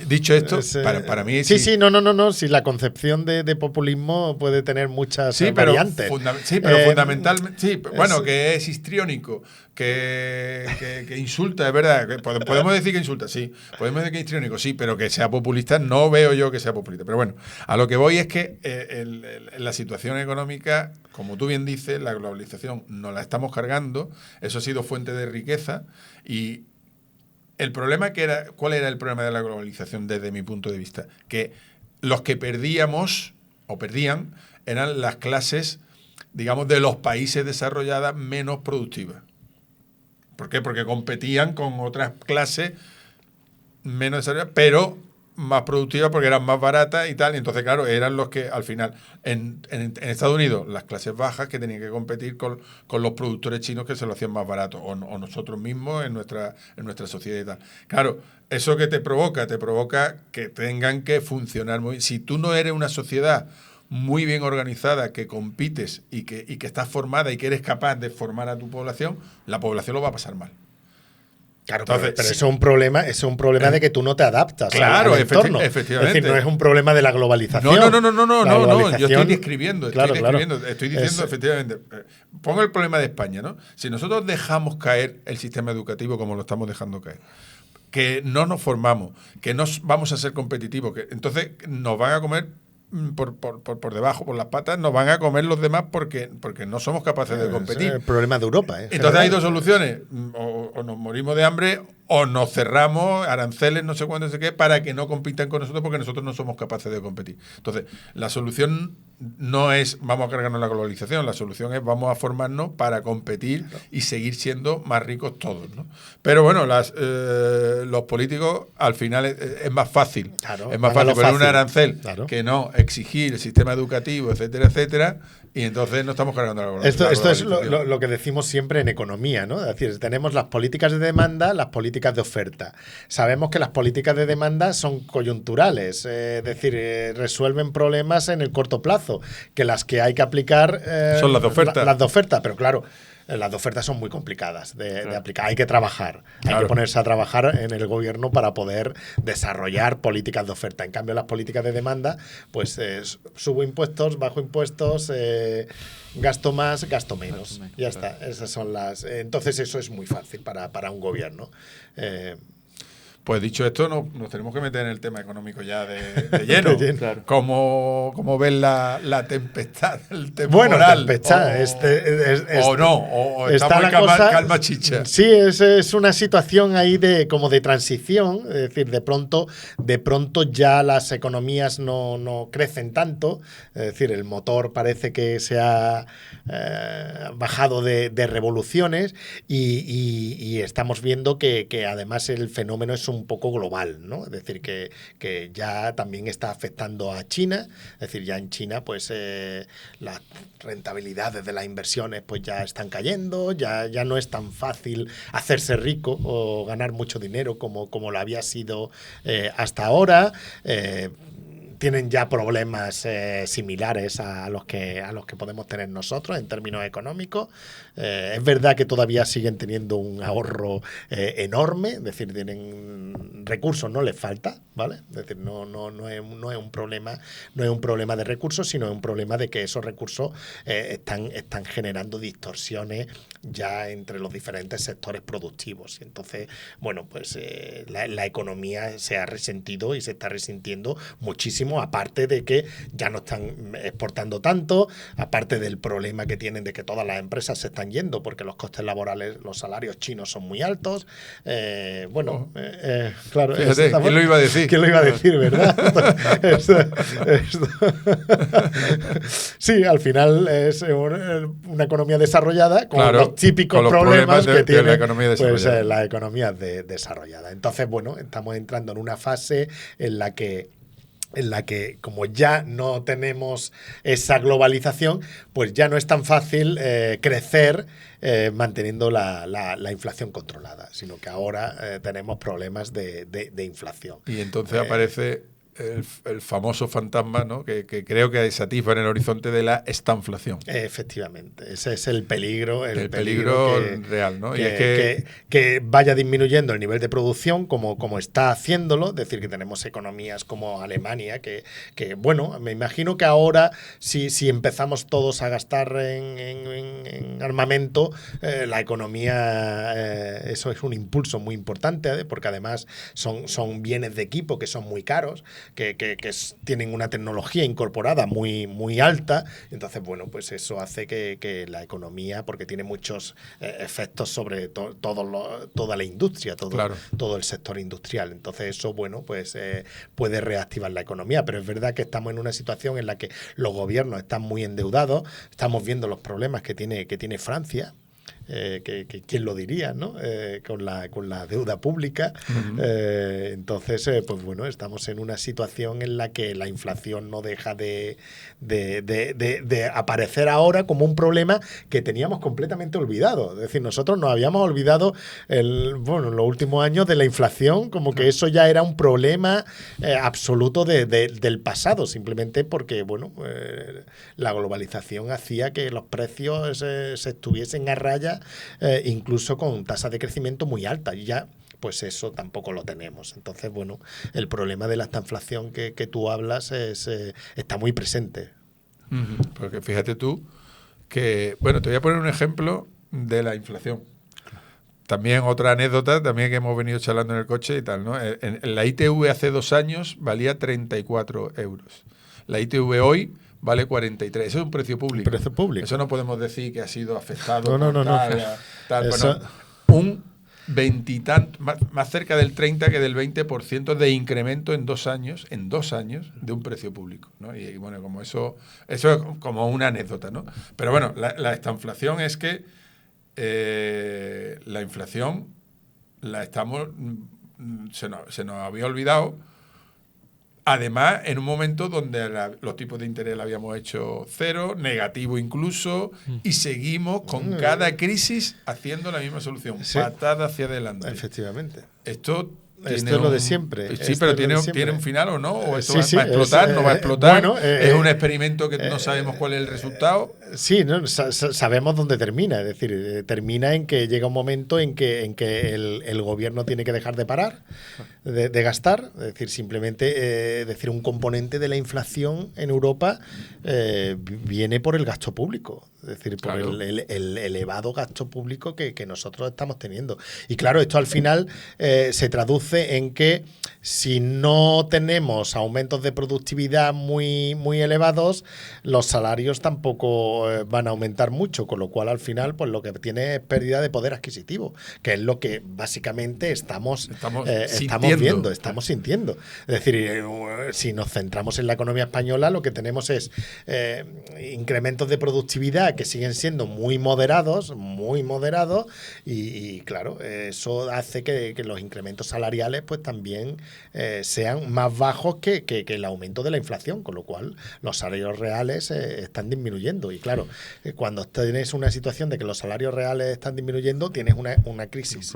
dicho esto, para mí... No, si la concepción de populismo puede tener muchas variantes. Pero fundamentalmente, que es histriónico, que insulta, es verdad, podemos decir que insulta, sí, podemos decir que es histriónico, sí, pero que sea populista, no veo yo que sea populista. Pero bueno, a lo que voy es que la situación económica, como tú bien dices, la globalización nos la estamos cargando, eso ha sido fuente de riqueza, y el problema ¿cuál era el problema de la globalización desde mi punto de vista? Que los que perdían eran las clases, digamos, de los países desarrolladas menos productivas. ¿Por qué? Porque competían con otras clases menos desarrolladas, pero más productivas porque eran más baratas y tal. Y entonces, claro, eran los que al final, en Estados Unidos, las clases bajas que tenían que competir con los productores chinos que se lo hacían más barato, o nosotros mismos en nuestra sociedad y tal. Claro, eso que te provoca que tengan que funcionar muy bien. Si tú no eres una sociedad muy bien organizada, que compites y que estás formada y que eres capaz de formar a tu población, la población lo va a pasar mal. Claro, entonces, pero eso es un problema de que tú no te adaptas al entorno. Efectivamente. Es decir, no es un problema de la globalización. No, yo estoy describiendo, estoy diciendo efectivamente. Pongo el problema de España, ¿no? Si nosotros dejamos caer el sistema educativo como lo estamos dejando caer, que no nos formamos, que no vamos a ser competitivos, que entonces nos van a comer por debajo, por las patas, nos van a comer los demás porque no somos capaces de competir. Es el problema de Europa. Entonces hay dos soluciones, o nos morimos de hambre o nos cerramos, aranceles, no sé cuándo, no sé qué, para que no compitan con nosotros porque nosotros no somos capaces de competir. Entonces, la solución no es vamos a cargarnos la globalización, la solución es vamos a formarnos para competir y seguir siendo más ricos todos, ¿no? Pero bueno, los políticos al final es más fácil. Es más fácil poner un arancel que no exigir el sistema educativo, etcétera, etcétera, y entonces no estamos cargando la globalización. Esto es lo que decimos siempre en economía, ¿no? Es decir, tenemos las políticas de demanda, las políticas de oferta. Sabemos que las políticas de demanda son coyunturales, es decir, resuelven problemas en el corto plazo, que las que hay que aplicar son las de oferta. Las de oferta, pero claro, las de oferta son muy complicadas de aplicar. Hay que trabajar, hay que ponerse a trabajar en el gobierno para poder desarrollar políticas de oferta. En cambio, las políticas de demanda, pues subo impuestos, bajo impuestos, gasto más, gasto menos. Ya está. Esas son las. Entonces, eso es muy fácil para un gobierno. Pues dicho esto, nos tenemos que meter en el tema económico ya de lleno. Claro. ¿Cómo ves la tempestad, el temporal? Tempestad. O está muy calma chicha. Sí, es una situación ahí como de transición. Es decir, de pronto ya las economías no crecen tanto. Es decir, el motor parece que se ha bajado de revoluciones y estamos viendo que además el fenómeno es un poco global, ¿no? Es decir, que ya también está afectando a China. Es decir, ya en China, pues las rentabilidades de las inversiones pues ya están cayendo, ya no es tan fácil hacerse rico o ganar mucho dinero como lo había sido hasta ahora. tienen ya problemas similares a los que podemos tener nosotros en términos económicos. Es verdad que todavía siguen teniendo un ahorro enorme, es decir, tienen recursos, no les falta, ¿vale? Es decir, no es un problema de recursos, sino es un problema de que esos recursos están generando distorsiones ya entre los diferentes sectores productivos. Y entonces, bueno, pues la economía se ha resentido y se está resintiendo muchísimo, aparte de que ya no están exportando tanto, aparte del problema que tienen de que todas las empresas se están yendo porque los costes laborales, los salarios chinos son muy altos. Claro. Fíjate, ¿quién lo iba a decir? ¿Quién lo iba a decir, verdad? Sí, al final es una economía desarrollada con los típicos problemas que tiene la economía desarrollada. Pues, la economía desarrollada. Entonces, bueno, estamos entrando en una fase en la que como ya no tenemos esa globalización, pues ya no es tan fácil crecer manteniendo la inflación controlada, sino que ahora tenemos problemas de inflación. Y entonces aparece el famoso fantasma, ¿no? que creo que se atisba en el horizonte de la estanflación. Efectivamente, ese es el peligro. El peligro real, ¿no? Que vaya disminuyendo el nivel de producción como está haciéndolo, es decir, que tenemos economías como Alemania, que bueno, me imagino que ahora si empezamos todos a gastar en armamento, la economía, eso es un impulso muy importante, porque además son bienes de equipo que son muy caros, que tienen una tecnología incorporada muy, muy alta. Entonces, bueno, pues eso hace que la economía, porque tiene muchos efectos sobre toda la industria, todo el sector industrial. Entonces, eso, bueno, pues puede reactivar la economía. Pero es verdad que estamos en una situación en la que los gobiernos están muy endeudados. Estamos viendo los problemas que tiene Francia. ¿Quién lo diría, ¿no? Con la deuda pública. Uh-huh. Entonces, pues bueno, estamos en una situación en la que la inflación no deja de aparecer ahora como un problema que teníamos completamente olvidado. Es decir, nosotros nos habíamos olvidado en los últimos años de la inflación, como que eso ya era un problema absoluto del pasado, simplemente porque, bueno, la globalización hacía que los precios se estuviesen a raya, incluso con tasas de crecimiento muy altas, y ya pues eso tampoco lo tenemos. Entonces, bueno, el problema de la estanflación que tú hablas está muy presente. Uh-huh. Porque fíjate tú que, bueno, te voy a poner un ejemplo de la inflación. También otra anécdota, también que hemos venido charlando en el coche y tal, ¿no? En la ITV hace 2 años valía 34 euros. La ITV hoy vale 43. Eso es un precio público. Precio público. Eso no podemos decir que ha sido afectado no. Tal. Eso... Bueno, un 20 más cerca del 30 que del 20% de incremento en 2 años, de un precio público, ¿no? Y bueno, como eso es como una anécdota, ¿no? Pero bueno, la estanflación es que la inflación se nos había olvidado. Además, en un momento donde los tipos de interés la habíamos hecho 0, negativo incluso, y seguimos con cada crisis haciendo la misma solución, sí. Patada hacia adelante. Efectivamente. Esto es lo de siempre. Sí, pero ¿tiene un final o no? ¿O esto va a explotar? ¿No va a explotar? Bueno, es un experimento que no sabemos cuál es el resultado. Sí, no, sabemos dónde termina. Es decir, termina en que llega un momento en que el gobierno tiene que dejar de parar, de gastar. Es decir, simplemente un componente de la inflación en Europa viene por el gasto público. Es decir, por el elevado gasto público que nosotros estamos teniendo. Y claro, esto al final se traduce en que si no tenemos aumentos de productividad muy, muy elevados, los salarios tampoco van a aumentar mucho, con lo cual al final pues lo que tiene es pérdida de poder adquisitivo, que es lo que básicamente estamos viendo, estamos sintiendo. Es decir, si nos centramos en la economía española, lo que tenemos es incrementos de productividad que siguen siendo muy moderados, y claro, eso hace que los incrementos salariales pues también sean más bajos que el aumento de la inflación, con lo cual los salarios reales están disminuyendo. Y claro, cuando tienes una situación de que los salarios reales están disminuyendo, tienes una crisis.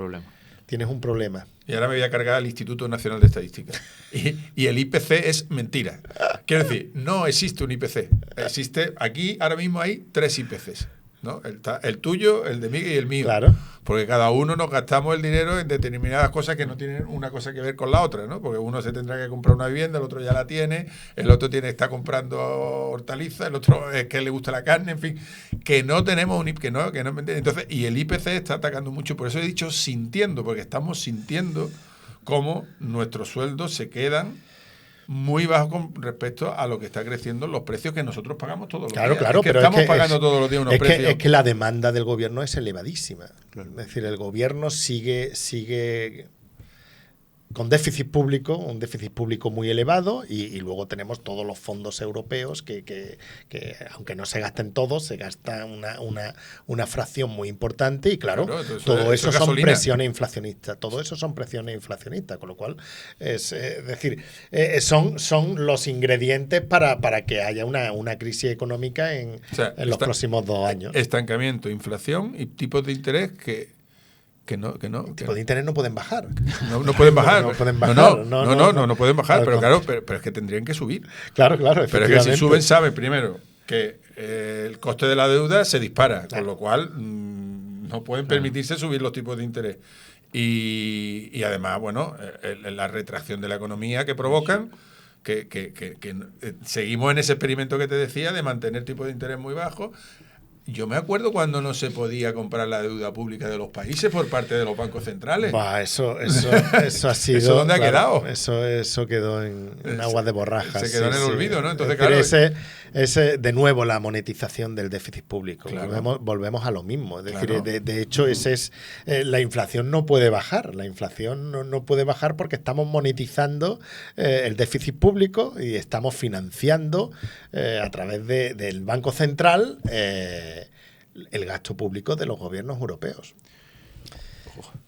Tienes un problema. Y ahora me voy a cargar al Instituto Nacional de Estadística. Y el IPC es mentira. Quiero decir, no existe un IPC. Existe, aquí ahora mismo hay 3 IPCs, ¿no? El tuyo, el de Miguel y el mío. Claro. Porque cada uno nos gastamos el dinero en determinadas cosas que no tienen una cosa que ver con la otra, ¿no? Porque uno se tendrá que comprar una vivienda, el otro ya la tiene, el otro está comprando hortalizas, el otro es que le gusta la carne, en fin, que no tenemos un IPC, que no entonces, y el IPC está atacando mucho, por eso he dicho sintiendo, porque estamos sintiendo cómo nuestros sueldos se quedan muy bajo con respecto a lo que está creciendo los precios que nosotros pagamos todos los días. Claro, pero estamos pagando todos los días unos precios. Es que la demanda del gobierno es elevadísima. Claro. Es decir, el gobierno sigue con déficit público, un déficit público muy elevado, y luego tenemos todos los fondos europeos que aunque no se gasten todos, se gasta una fracción muy importante, y claro todo eso son presiones inflacionistas, con lo cual es decir, son los ingredientes para que haya una crisis económica en los próximos 2 años. Estancamiento, inflación y tipos de interés que no. Tipos de interés no pueden bajar. No pueden bajar. No pueden bajar. No pueden bajar, pero claro, pero es que tendrían que subir. Claro, pero es que si suben, saben primero que el coste de la deuda se dispara, con lo cual no pueden permitirse subir los tipos de interés. Y además, bueno, la retracción de la economía que provocan, que seguimos en ese experimento que te decía de mantener tipos de interés muy bajos. Yo me acuerdo cuando no se podía comprar la deuda pública de los países por parte de los bancos centrales. Eso ha sido... ¿Eso dónde ha quedado? Eso quedó en aguas de borrajas. Se quedó en el olvido, ¿no? Entonces, claro, ese de nuevo, la monetización del déficit público. Claro. Volvemos a lo mismo. Es decir, de hecho, la inflación no puede bajar. La inflación no puede bajar porque estamos monetizando el déficit público y estamos financiando a través del Banco Central el gasto público de los gobiernos europeos.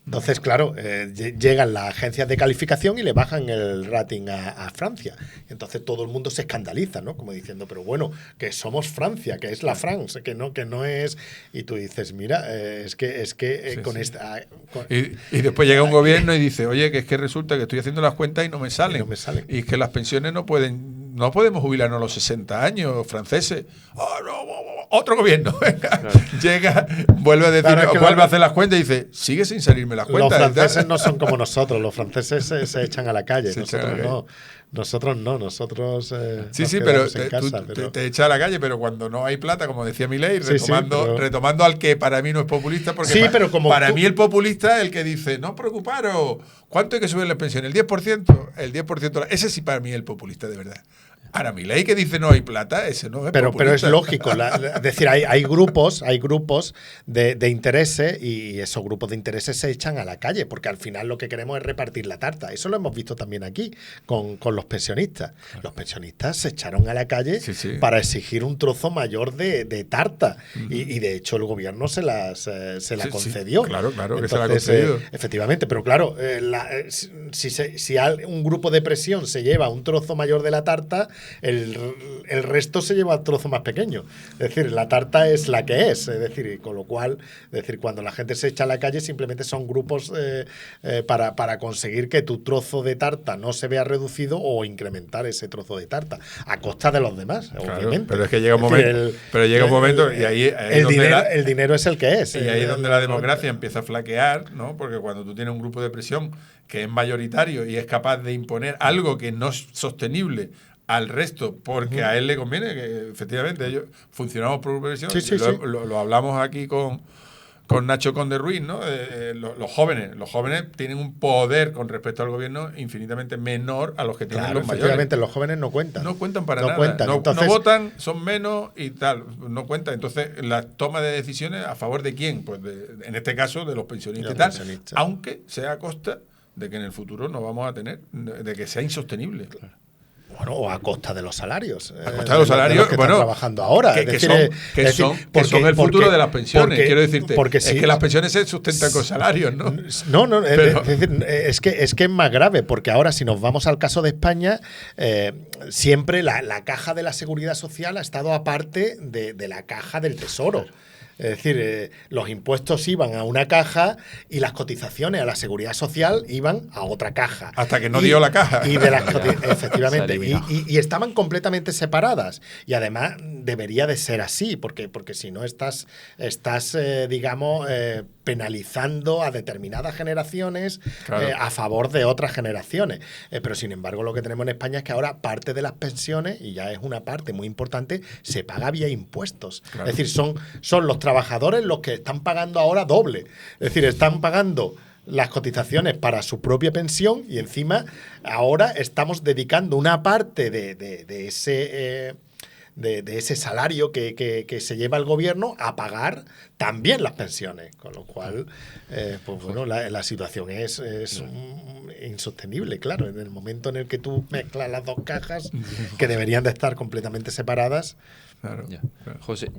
Entonces, claro, llegan las agencias de calificación y le bajan el rating a Francia. Entonces todo el mundo se escandaliza, ¿no? Como diciendo, pero bueno, que somos Francia, que es la France, que no es... Y tú dices, mira, es que con esta... Y después llega un gobierno y dice, oye, que es que resulta que estoy haciendo las cuentas y no me salen. Y es que las pensiones no podemos jubilarnos a los 60 años, franceses. ¡Oh, no! Otro gobierno, venga, claro. Llega, vuelve a decir, vuelve a hacer las cuentas y dice, sigue sin salirme las cuentas. Los franceses no son como nosotros, los franceses se echan a la calle, nosotros no. Sí, pero te echa a la calle, pero cuando no hay plata, como decía Milei, retomando al que para mí no es populista, porque para mí el populista es el que dice, no preocuparos, ¿cuánto hay que subir las pensiones? ¿El 10%? El 10%, ese sí para mí es el populista de verdad. Ahora, Milei que dice no hay plata, ese no es populista. Pero es lógico, es decir, hay grupos de intereses, y esos grupos de intereses se echan a la calle, porque al final lo que queremos es repartir la tarta. Eso lo hemos visto también aquí con los pensionistas. Los pensionistas se echaron a la calle para exigir un trozo mayor de tarta, y de hecho el gobierno se la concedió. Sí, claro, entonces, que se la ha concedido. Efectivamente, pero claro, si un grupo de presión se lleva un trozo mayor de la tarta, el resto se lleva al trozo más pequeño. Es decir, la tarta es la que es. Es decir, con lo cual, cuando la gente se echa a la calle, simplemente son grupos para conseguir que tu trozo de tarta no se vea reducido o incrementar ese trozo de tarta a costa de los demás, obviamente. Pero es que llega un momento, y ahí el dinero es el que es. Y ahí es donde la democracia empieza a flaquear, ¿no? Porque cuando tú tienes un grupo de presión que es mayoritario y es capaz de imponer algo que no es sostenible al resto, porque a él le conviene, que efectivamente ellos funcionamos por presión. Lo hablamos aquí con Nacho Conde Ruiz, ¿no? Los jóvenes tienen un poder con respecto al gobierno infinitamente menor a los que tienen los mayores. Efectivamente, los jóvenes no cuentan. No cuentan para nada. No votan, son menos y tal. No cuentan. Entonces, la toma de decisiones ¿a favor de quién? Pues en este caso, de los pensionistas y tal. Aunque sea a costa de que en el futuro no vamos a tener, de que sea insostenible. Claro. Bueno, o a costa de los salarios. A costa de los salarios, que están trabajando ahora. Que son el futuro de las pensiones, quiero decirte. Es que las pensiones se sustentan con salarios, ¿no? No, es que es más grave, porque ahora, si nos vamos al caso de España, siempre la caja de la Seguridad Social ha estado aparte de la caja del Tesoro. Es decir, los impuestos iban a una caja y las cotizaciones a la seguridad social iban a otra caja. Hasta que no dio la caja. Y de efectivamente. Y estaban completamente separadas. Y además debería de ser así, porque si no estás digamos, penalizando a determinadas generaciones, claro, a favor de otras generaciones. Pero sin embargo, lo que tenemos en España es que ahora parte de las pensiones, y ya es una parte muy importante, se paga vía impuestos. Claro. Es decir, son los trabajadores los que están pagando ahora doble. Es decir, están pagando las cotizaciones para su propia pensión y encima ahora estamos dedicando una parte de ese salario que se lleva el gobierno a pagar también las pensiones, con lo cual pues bueno, la situación es insostenible, claro, en el momento en el que tú mezclas las dos cajas que deberían de estar completamente separadas. Claro. José,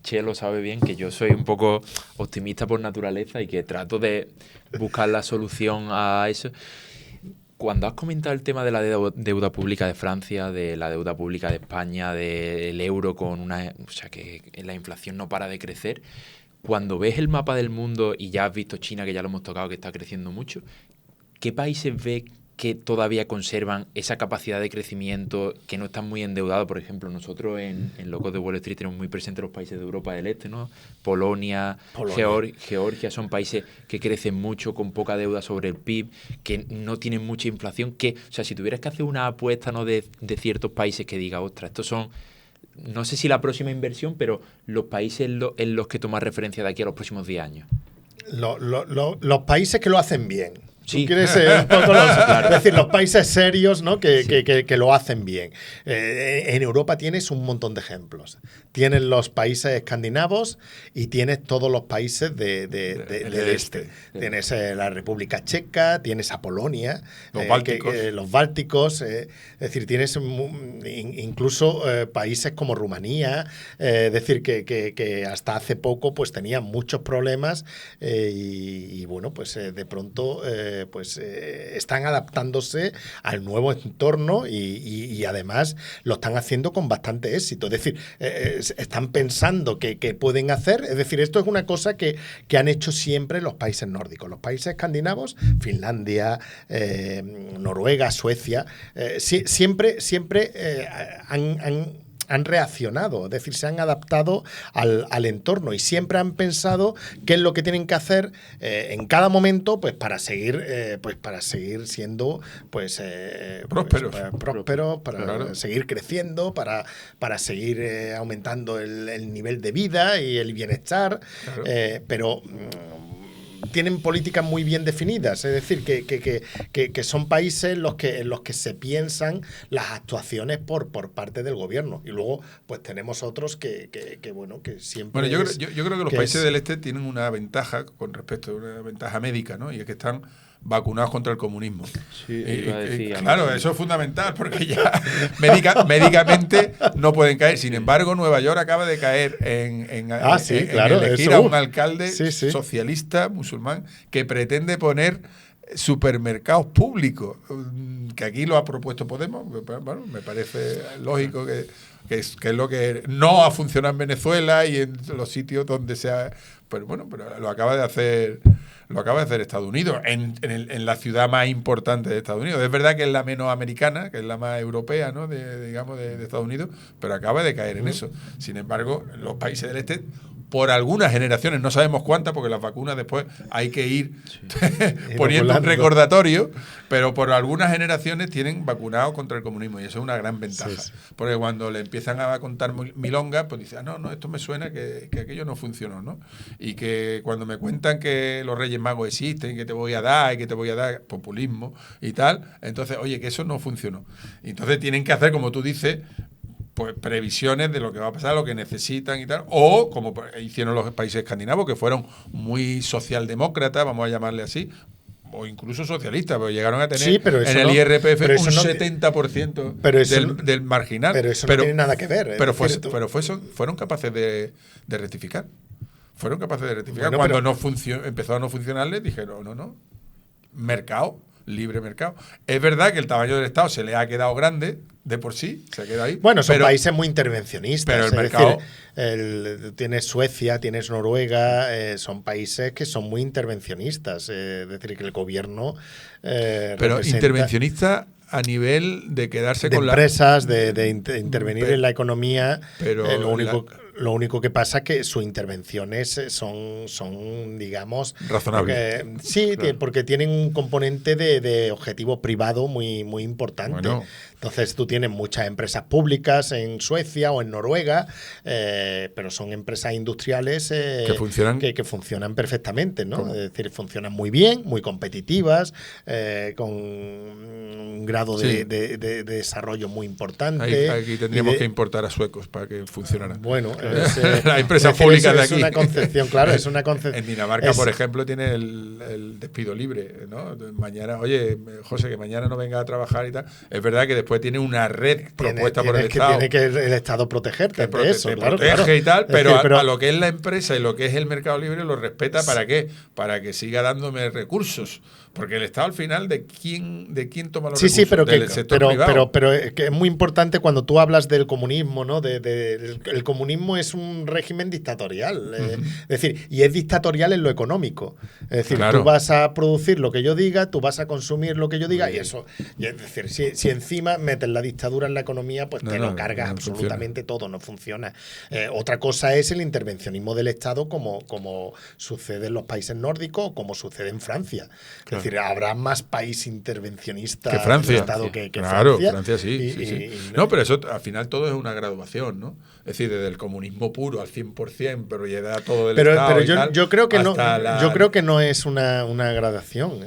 Chelo sabe bien que yo soy un poco optimista por naturaleza y que trato de buscar la solución a eso. Cuando has comentado el tema de la deuda pública de Francia, de la deuda pública de España, del euro o sea, que la inflación no para de crecer, cuando ves el mapa del mundo y ya has visto China, que ya lo hemos tocado, que está creciendo mucho, ¿qué países ves que todavía conservan esa capacidad de crecimiento, que no están muy endeudados? Por ejemplo, nosotros en Locos de Wall Street tenemos muy presentes los países de Europa del Este, ¿no? Polonia. Georgia, son países que crecen mucho, con poca deuda sobre el PIB, que no tienen mucha inflación. O sea, si tuvieras que hacer una apuesta, ¿no?, de ciertos países que diga, ostras, estos son, no sé si la próxima inversión, pero los países en los que tomas referencia de aquí a los próximos 10 años. Los países que lo hacen bien. Sí. Tú quieres un poco es decir, los países serios, ¿no?, que lo hacen bien. En Europa tienes un montón de ejemplos. Tienes los países escandinavos y tienes todos los países del este. Tienes la República Checa, tienes a Polonia, los Bálticos. Es decir, tienes incluso países como Rumanía. Es decir, que hasta hace poco pues tenían muchos problemas y bueno, pues de pronto están adaptándose al nuevo entorno y además lo están haciendo con bastante éxito. Es decir, están pensando que pueden hacer. Es decir, esto es una cosa que han hecho siempre los países nórdicos. Los países escandinavos, Finlandia, Noruega, Suecia, siempre han reaccionado, es decir, se han adaptado al entorno y siempre han pensado qué es lo que tienen que hacer en cada momento, pues para seguir siendo prósperos, para seguir creciendo, para seguir aumentando el nivel de vida y el bienestar, claro. Pero tienen políticas muy bien definidas, es decir, que son países en los que se piensan las actuaciones por parte del gobierno. Y luego, pues tenemos otros que siempre... Bueno, yo creo que los países del este tienen una ventaja con respecto a una ventaja médica, ¿no? Y es que están vacunados contra el comunismo. Sí, claro, eso es fundamental, porque ya médicamente no pueden caer. Sin embargo, Nueva York acaba de caer en elegir a un alcalde socialista musulmán que pretende poner supermercados públicos, que aquí lo ha propuesto Podemos. Bueno, me parece lógico que es lo que no ha funcionado en Venezuela y en los sitios donde se ha... Pero bueno, lo acaba de hacer Estados Unidos, en la ciudad más importante de Estados Unidos. Es verdad que es la menos americana, que es la más europea, ¿no?, de Estados Unidos, pero acaba de caer en eso. Sin embargo, los países del este, por algunas generaciones, no sabemos cuántas, porque las vacunas después hay que ir poniendo un recordatorio, pero por algunas generaciones tienen vacunados contra el comunismo, y eso es una gran ventaja. Sí. Porque cuando le empiezan a contar milongas, pues dicen, no, esto me suena que aquello no funcionó, ¿no? Y que cuando me cuentan que los Reyes Magos existen, que te voy a dar populismo y tal, entonces, oye, que eso no funcionó. Entonces tienen que hacer, como tú dices, pues previsiones de lo que va a pasar, lo que necesitan y tal, o como hicieron los países escandinavos, que fueron muy socialdemócratas, vamos a llamarle así, o incluso socialistas, pero llegaron a tener en el IRPF un 70% del marginal. Pero eso no tiene nada que ver. Fueron capaces de rectificar. Fueron capaces de rectificar. Bueno, cuando empezó a no funcionarles, dijeron, no, mercado. libre mercado. Es verdad que el tamaño del Estado se le ha quedado grande de por sí, se queda ahí. Bueno, son países muy intervencionistas. Pero el mercado... tienes Suecia, tienes Noruega, son países que son muy intervencionistas. Es decir, que el gobierno pero intervencionista a nivel de quedarse de con empresas, de intervenir en la economía. Pero lo único que pasa es que sus intervenciones son digamos, razonables. Sí, claro. Porque tienen un componente de objetivo privado muy, muy importante. Bueno. Entonces tú tienes muchas empresas públicas en Suecia o en Noruega, pero son empresas industriales que funcionan perfectamente, ¿no? Es decir, funcionan muy bien, muy competitivas, con un grado de desarrollo muy importante. Aquí tendríamos que importar a suecos para que funcionara. Bueno, la empresa pública de aquí. Es una concepción, claro, es una concepción. En Dinamarca, por ejemplo, tiene el despido libre, ¿no? Mañana, oye, José, que mañana no venga a trabajar y tal. Es verdad que después tiene una red propuesta por el Estado. Tiene que el Estado protegerte de eso, claro. Protege y tal, pero a lo que es la empresa y lo que es el mercado libre lo respeta. ¿Para qué? Para que siga dándome recursos. Porque el Estado al final, ¿de quién toma los recursos? Sí, pero del sector privado. Pero que es muy importante cuando tú hablas del comunismo, ¿no? El comunismo es un régimen dictatorial. Es decir, y es dictatorial en lo económico. Es decir, claro. Tú vas a producir lo que yo diga, tú vas a consumir lo que yo diga, y eso. Y es decir, si encima metes la dictadura en la economía, pues te lo cargas absolutamente todo, no funciona. Otra cosa es el intervencionismo del Estado, como sucede en los países nórdicos o como sucede en Francia. Claro. Es decir, habrá más país intervencionista que Francia. Estado que claro, Francia. Sí. No, pero eso al final todo es una graduación, ¿no? Es decir, desde el comunismo puro al 100%, pero llega todo del Estado. Pero yo creo que no. Yo creo que no es una gradación.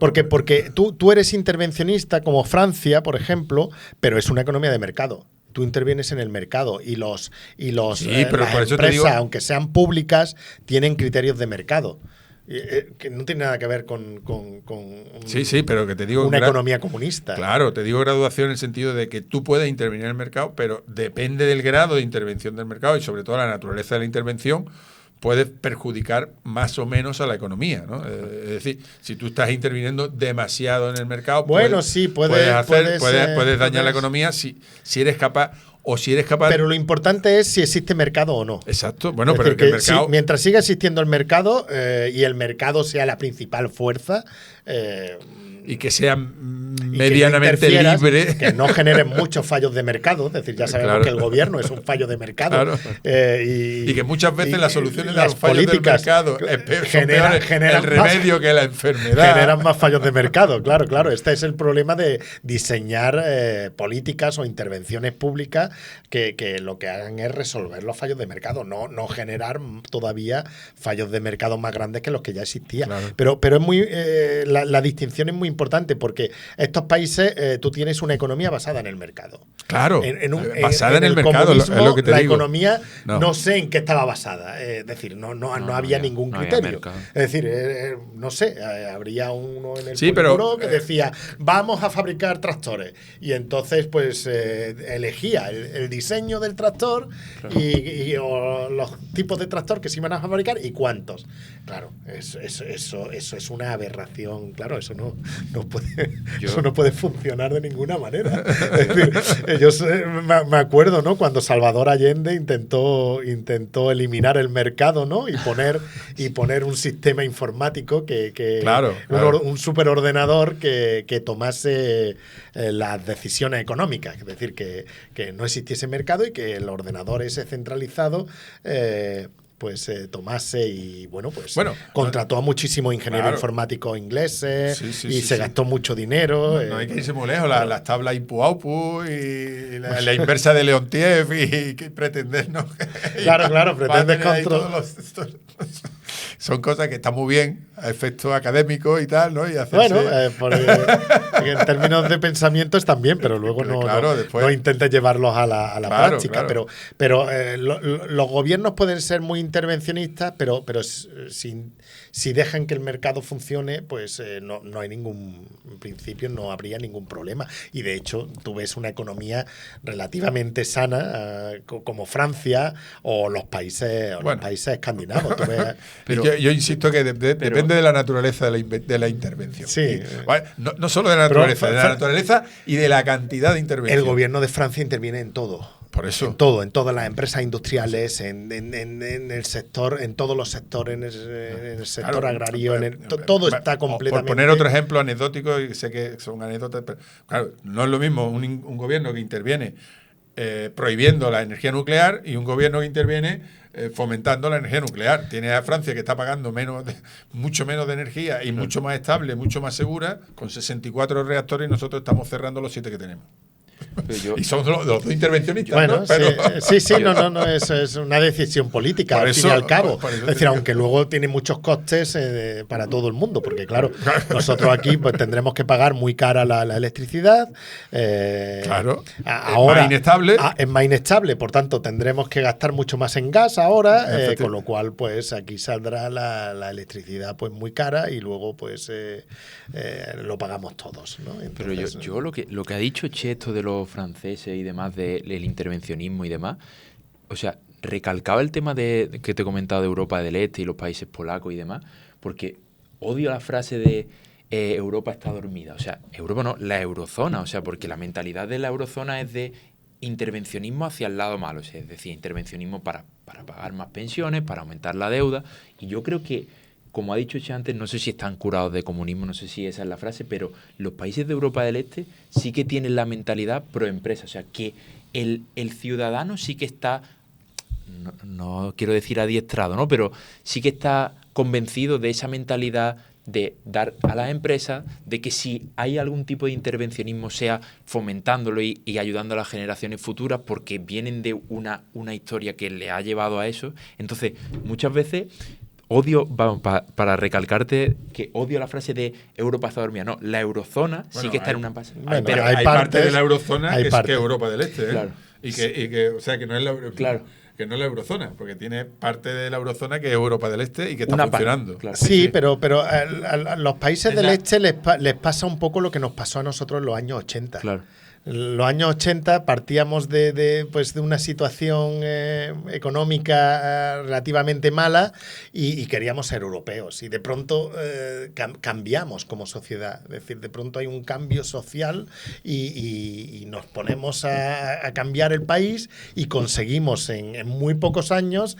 Porque tú eres intervencionista como Francia, por ejemplo, pero es una economía de mercado. Tú intervienes en el mercado y las empresas, aunque sean públicas, tienen criterios de mercado. Que no tiene nada que ver con pero que te digo una economía comunista. Claro, te digo graduación en el sentido de que tú puedes intervenir en el mercado, pero depende del grado de intervención del mercado y sobre todo la naturaleza de la intervención, puedes perjudicar más o menos a la economía, ¿no? Es decir, si tú estás interviniendo demasiado en el mercado, puedes dañar la economía si eres capaz. O si eres capaz. Pero lo importante es si existe mercado o no. Exacto. Bueno, pero el mercado. Mientras siga existiendo el mercado y el mercado sea la principal fuerza. Y que sea medianamente libre. Que no generen muchos fallos de mercado. Es decir, ya sabemos que el gobierno es un fallo de mercado. Claro. Y que muchas veces las soluciones de los fallos del mercado generan el remedio que la enfermedad. Generan más fallos de mercado, claro. Este es el problema de diseñar políticas o intervenciones públicas que lo que hagan es resolver los fallos de mercado, no generar todavía fallos de mercado más grandes que los que ya existían. Claro. Pero es muy la distinción es muy importante porque estos países tú tienes una economía basada en el mercado. Claro, basada en el mercado, es lo que te digo. La digo. Economía no sé en qué estaba basada, es decir, no había ningún criterio. Es decir, no sé, habría uno en el Politburo que decía, vamos a fabricar tractores. Y entonces, pues, elegía el diseño del tractor o los tipos de tractor que se iban a fabricar y cuántos. Claro, eso es una aberración. Claro, eso no puede funcionar de ninguna manera. Es decir, yo me acuerdo, ¿no? Cuando Salvador Allende intentó eliminar el mercado, ¿no? Y poner un sistema informático un superordenador que tomase las decisiones económicas. Es decir, que no existiese mercado y que el ordenador ese centralizado tomase y contrató a muchísimos ingenieros informáticos ingleses y se gastó mucho dinero. No hay que irse muy lejos, las tablas input-output y la inversa de Leontief y que pretender, ¿no? Claro, pretendes controlar. Son cosas que están muy bien a efectos académicos y tal, ¿no? Y en términos de pensamiento están bien, pero luego no intentes llevarlos a la práctica. Claro. Pero los gobiernos pueden ser muy intervencionistas, pero si dejan que el mercado funcione, pues no hay en principio no habría ningún problema. Y de hecho, tú ves una economía relativamente sana como Francia o los países escandinavos. Tú ves Pero, yo insisto que depende de la naturaleza de la intervención. Sí. ¿Vale? No solo de la naturaleza, de la naturaleza y de la cantidad de intervención. El gobierno de Francia interviene en todo. Por eso. En todas las empresas industriales, en el sector, en todos los sectores, en el sector agrario, todo está completamente... Por poner otro ejemplo anecdótico, y sé que son anécdotas, pero claro, no es lo mismo un gobierno que interviene prohibiendo la energía nuclear y un gobierno que interviene fomentando la energía nuclear. Tiene a Francia que está pagando mucho menos de energía y mucho más estable, mucho más segura, con 64 reactores, y nosotros estamos cerrando los 7 que tenemos. Y somos los dos intervencionistas. Bueno, ¿no? Pero, sí, eso es una decisión política, al fin y al cabo. Es decir, aunque luego tiene muchos costes para todo el mundo, porque claro, nosotros aquí pues tendremos que pagar muy cara la electricidad. Claro. Ahora, es más inestable. Es más inestable, por tanto tendremos que gastar mucho más en gas ahora, con lo cual pues aquí saldrá la electricidad pues muy cara y luego pues lo pagamos todos, ¿no? Entonces, pero yo lo que ha dicho Cheto de los franceses y demás, del intervencionismo y demás, o sea, recalcaba el tema que te he comentado de Europa del Este y los países polacos y demás, porque odio la frase de Europa está dormida. O sea, Europa no, la eurozona, o sea, porque la mentalidad de la eurozona es de intervencionismo hacia el lado malo, o sea, es decir, intervencionismo para pagar más pensiones, para aumentar la deuda, y yo creo que, como ha dicho Che antes, no sé si están curados de comunismo, no sé si esa es la frase, pero los países de Europa del Este sí que tienen la mentalidad pro-empresa. O sea, que el ciudadano sí que está, no quiero decir adiestrado, ¿no? Pero sí que está convencido de esa mentalidad de dar a las empresas, de que si hay algún tipo de intervencionismo sea fomentándolo y ayudando a las generaciones futuras, porque vienen de una historia que le ha llevado a eso. Entonces, muchas veces... Odio, vamos, para recalcarte que odio la frase de Europa está dormida. No, la eurozona sí que está en una fase. Pero hay parte de la eurozona que es que Europa del Este, ¿eh? Claro. Y que, o sea, que no es que no es la eurozona, porque tiene parte de la eurozona que es Europa del Este y que está funcionando. Claro. Sí, pero a los países del Este les pasa un poco lo que nos pasó a nosotros en los años 80. Claro. En los años 80 partíamos de una situación económica relativamente mala y queríamos ser europeos. Y de pronto cambiamos como sociedad. Es decir, de pronto hay un cambio social y nos ponemos a cambiar el país y conseguimos en muy pocos años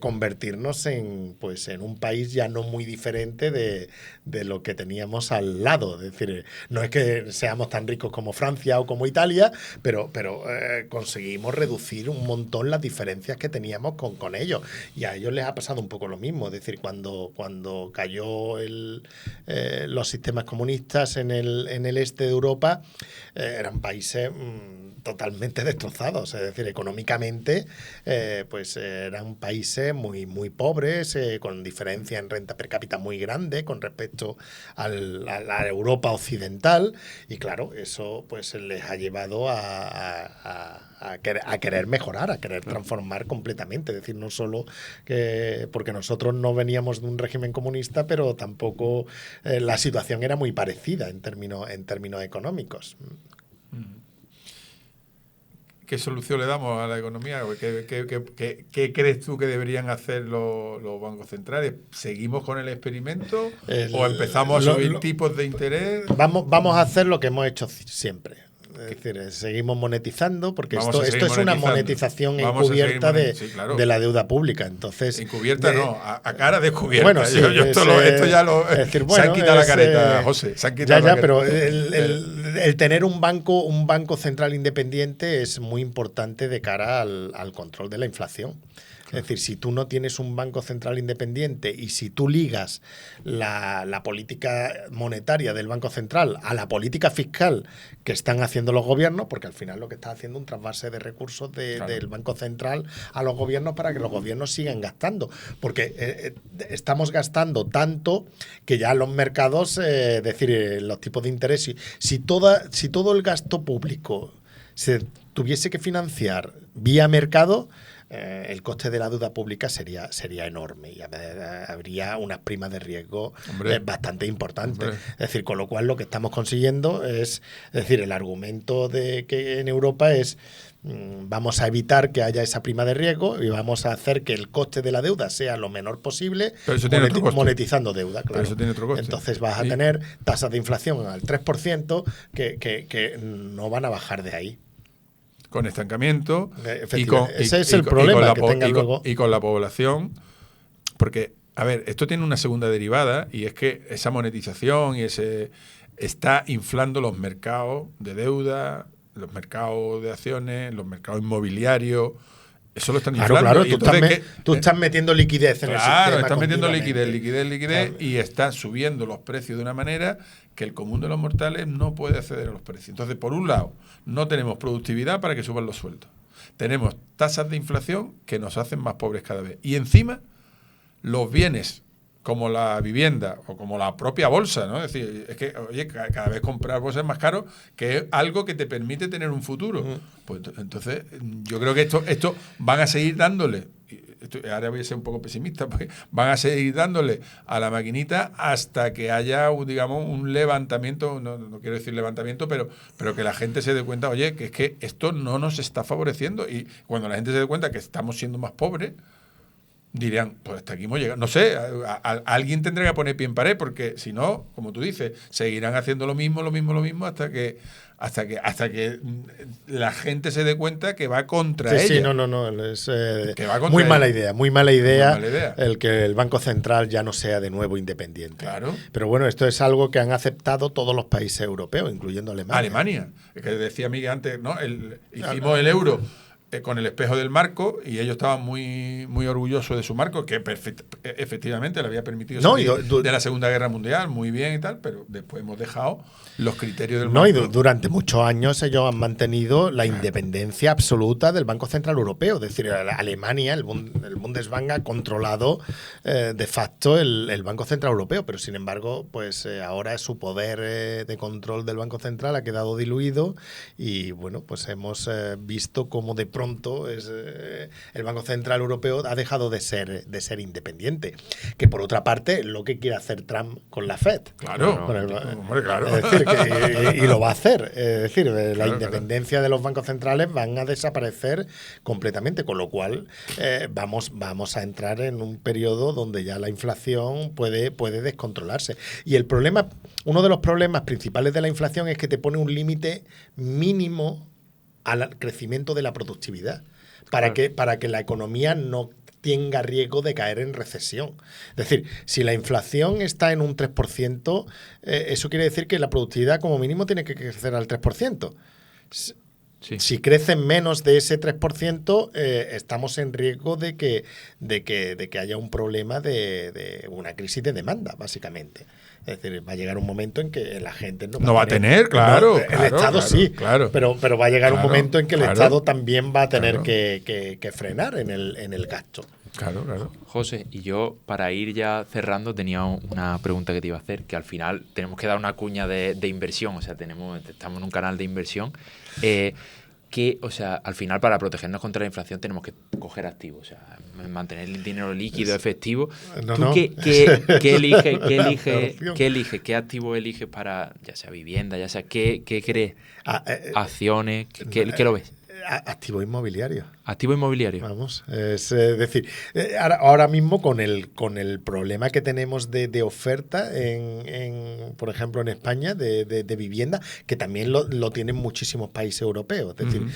convertirnos en un país ya no muy diferente de lo que teníamos al lado. Es decir, no es que seamos tan ricos como Francia o como Italia, pero conseguimos reducir un montón las diferencias que teníamos con ellos. Y a ellos les ha pasado un poco lo mismo. Es decir, cuando cayó los sistemas comunistas en el este de Europa, eran países totalmente destrozados. Es decir, económicamente, eran países muy, muy pobres, con diferencia en renta per cápita muy grande con respecto a la Europa occidental. Y claro, eso pues les ha llevado a querer mejorar, a querer transformar completamente. Es decir, no solo porque nosotros no veníamos de un régimen comunista, pero tampoco la situación era muy parecida en términos económicos. ¿Qué solución le damos a la economía? ¿Qué crees tú que deberían hacer los bancos centrales? ¿Seguimos con el experimento o empezamos a subir tipos de interés? Vamos a hacer lo que hemos hecho siempre. Es decir, seguimos monetizando, porque esto es una monetización encubierta de la deuda pública. Entonces, encubierta no, a cara descubierta. Bueno, sí, esto ya lo... se han quitado la careta, José. Se han quitado la careta. Pero el tener un banco central independiente es muy importante de cara al control de la inflación. Es decir, si tú no tienes un banco central independiente y si tú ligas la política monetaria del Banco Central a la política fiscal que están haciendo los gobiernos, porque al final lo que está haciendo es un trasvase de recursos del Banco Central a los gobiernos para que los gobiernos sigan gastando. Porque estamos gastando tanto que ya los mercados, es decir, los tipos de interés, si todo el gasto público se tuviese que financiar vía mercado, el coste de la deuda pública sería enorme y habría unas primas de riesgo bastante importantes. Es decir, con lo cual lo que estamos consiguiendo es decir, el argumento de que en Europa es vamos a evitar que haya esa prima de riesgo y vamos a hacer que el coste de la deuda sea lo menor posible, monetizando deuda. Claro. Pero eso tiene otro coste. Entonces vas a tener tasas de inflación al 3% que no van a bajar de ahí. Con estancamiento ese es el problema y con la población, porque, a ver, esto tiene una segunda derivada y es que esa monetización y está inflando los mercados de deuda, los mercados de acciones, los mercados inmobiliarios. Eso lo están inflando. Claro, tú estás metiendo liquidez en el sistema. Claro, estás metiendo liquidez claro. Y estás subiendo los precios de una manera que el común de los mortales no puede acceder a los precios. Entonces, por un lado, no tenemos productividad para que suban los sueldos. Tenemos tasas de inflación que nos hacen más pobres cada vez. Y encima, los bienes como la vivienda o como la propia bolsa, ¿no? Es decir, es que, oye, cada vez comprar bolsa es más caro, que es algo que te permite tener un futuro. Pues entonces, yo creo que esto van a seguir dándole, ahora voy a ser un poco pesimista, porque van a seguir dándole a la maquinita hasta que haya, digamos, un levantamiento, no quiero decir levantamiento, pero que la gente se dé cuenta, oye, que es que esto no nos está favoreciendo. Y cuando la gente se dé cuenta que estamos siendo más pobres, dirían, pues hasta aquí hemos llegado. No sé, alguien tendrá que poner pie en pared, porque si no, como tú dices, seguirán haciendo lo mismo hasta que la gente se dé cuenta que va contra ella. Sí, no, es muy mala idea el que el Banco Central ya no sea de nuevo independiente. Claro. Pero bueno, esto es algo que han aceptado todos los países europeos, incluyendo Alemania. Alemania, es que decía Miguel antes, ¿no? Hicimos el euro con el espejo del marco y ellos estaban muy, muy orgullosos de su marco, que efectivamente le había permitido salir de la Segunda Guerra Mundial, muy bien y tal, pero después hemos dejado los criterios del marco. Y durante muchos años ellos han mantenido la independencia absoluta del Banco Central Europeo. Es decir, Alemania, el Bundesbank ha controlado de facto el Banco Central Europeo, pero sin embargo, pues ahora su poder de control del Banco Central ha quedado diluido y bueno, pues hemos visto cómo de pronto el Banco Central Europeo ha dejado de ser independiente, que por otra parte es lo que quiere hacer Trump con la Fed. Claro, claro. Es decir, y lo va a hacer. Es decir, la independencia de los bancos centrales van a desaparecer completamente, con lo cual vamos a entrar en un periodo donde ya la inflación puede descontrolarse. Y uno de los problemas principales de la inflación es que te pone un límite mínimo al crecimiento de la productividad, para que la economía no tenga riesgo de caer en recesión. Es decir, si la inflación está en un 3%, eso quiere decir que la productividad como mínimo tiene que crecer al 3%. Sí. Si crecen menos de ese 3%, estamos en riesgo de que haya un problema de una crisis de demanda, básicamente. Es decir, va a llegar un momento en que la gente no va a tener, claro. El Estado sí, claro. Pero va a llegar un momento en que el Estado también va a tener que frenar en el gasto. Claro. José, y yo para ir ya cerrando tenía una pregunta que te iba a hacer, que al final tenemos que dar una cuña de inversión, o sea, estamos en un canal de inversión, que, o sea, al final para protegernos contra la inflación tenemos que coger activos, o sea, mantener el dinero líquido, efectivo. ¿Tú qué eliges? ¿Qué activo eliges para, ya sea vivienda, ya sea, qué crees? Acciones, ¿qué lo ves? Activo inmobiliario. Activo inmobiliario. Vamos, es decir, ahora mismo con el problema que tenemos de oferta, por ejemplo, en España, de vivienda, que también lo tienen muchísimos países europeos. Es decir,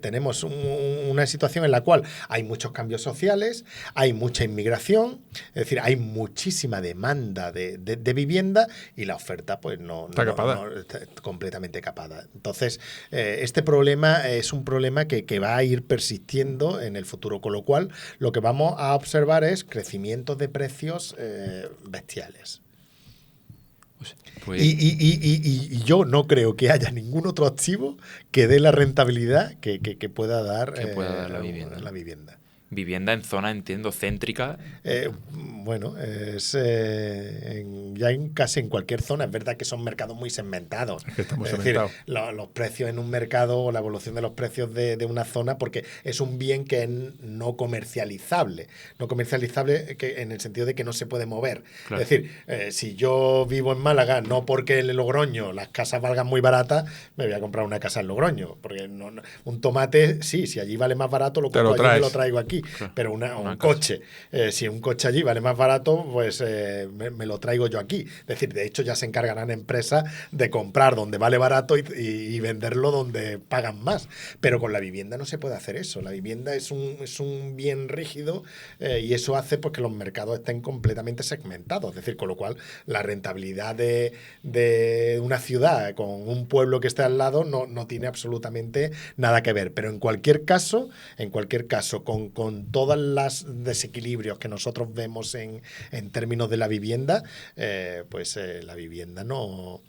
tenemos una situación en la cual hay muchos cambios sociales, hay mucha inmigración, es decir, hay muchísima demanda de vivienda y la oferta pues está completamente capada. Entonces, este problema es un problema que va a ir persistiendo en el futuro, con lo cual lo que vamos a observar es crecimientos de precios bestiales. Pues, y yo no creo que haya ningún otro activo que dé la rentabilidad que pueda dar, la vivienda. vivienda en zonas, entiendo, céntricas. Bueno, es ya casi en cualquier zona. Es verdad que son mercados muy segmentados. Es que estamos segmentados. Los precios en un mercado o la evolución de los precios de una zona, porque es un bien que es no comercializable. No comercializable que, en el sentido de que no se puede mover. Claro. Es decir, si yo vivo en Málaga, no porque en Logroño las casas valgan muy baratas, me voy a comprar una casa en Logroño. Porque un tomate, sí, si allí vale más barato, lo compro allí y me lo traigo aquí. Claro. Pero un coche, si un coche allí vale más barato, pues me lo traigo yo aquí. Es decir, de hecho ya se encargarán empresas de comprar donde vale barato y venderlo donde pagan más. Pero con la vivienda no se puede hacer eso. La vivienda es un bien rígido y eso hace pues, que los mercados estén completamente segmentados. Es decir, con lo cual la rentabilidad de una ciudad con un pueblo que esté al lado no tiene absolutamente nada que ver. Pero en cualquier caso, con todos los desequilibrios que nosotros vemos en términos de la vivienda, la vivienda no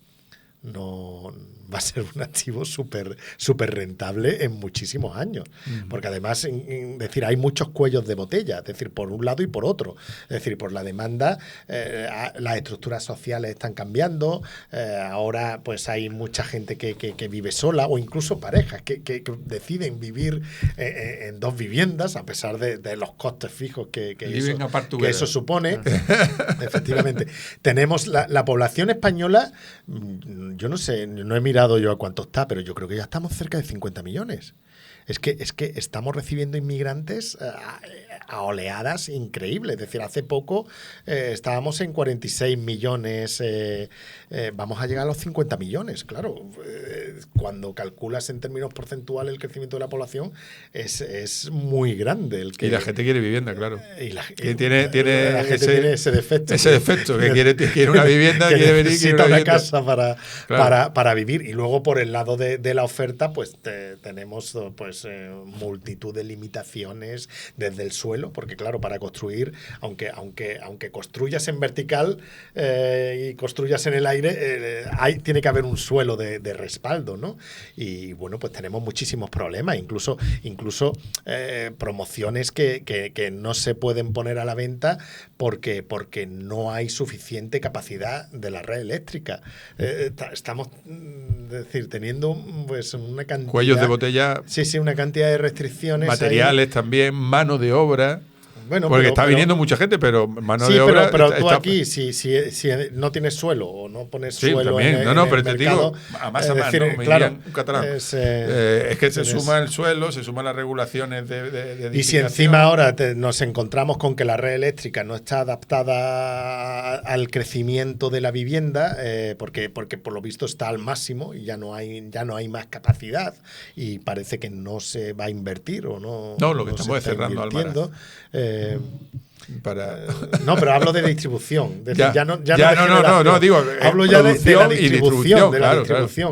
va a ser un activo súper rentable en muchísimos años. Porque además, hay muchos cuellos de botella, es decir, por un lado y por otro. Es decir, por la demanda, las estructuras sociales están cambiando, ahora pues hay mucha gente que vive sola o incluso parejas que deciden vivir en dos viviendas a pesar de los costes fijos que eso supone. Efectivamente. Tenemos la población española, yo no sé, no he mirado yo a cuánto está, pero yo creo que ya estamos cerca de 50 millones. Es que estamos recibiendo inmigrantes a oleadas increíbles. Es decir, hace poco estábamos en 46 millones, vamos a llegar a los 50 millones. Claro, cuando calculas en términos porcentuales el crecimiento de la población, es muy grande. Y la gente quiere vivienda, claro. La gente tiene ese defecto. Ese defecto, que quiere una vivienda, quiere venir, necesita una casa para vivir. Y luego, por el lado de la oferta, pues tenemos multitud de limitaciones desde el suelo, porque claro, para construir, aunque construyas en vertical y construyas en el aire, tiene que haber un suelo de respaldo, ¿no? Y bueno, pues tenemos muchísimos problemas, incluso promociones que no se pueden poner a la venta porque no hay suficiente capacidad de la red eléctrica. Estamos, teniendo pues una cantidad... Cuellos de botella... Sí, una cantidad de restricciones. Materiales ahí. También, mano de obra. Bueno, porque está viniendo mucha gente, pero mano de obra... Pero tú aquí, si no tienes suelo o no pones suelo también. en pero el te mercado, digo, a más, me dirían un catalán. Es que se suma el suelo, se suman las regulaciones de y si encima ahora nos encontramos con que la red eléctrica no está adaptada al crecimiento de la vivienda, porque por lo visto está al máximo y ya no hay más capacidad y parece que no se va a invertir o no. No, lo que estamos es cerrando Almaraz. No, pero hablo de distribución. Digo, hablo ya de la distribución. Claro.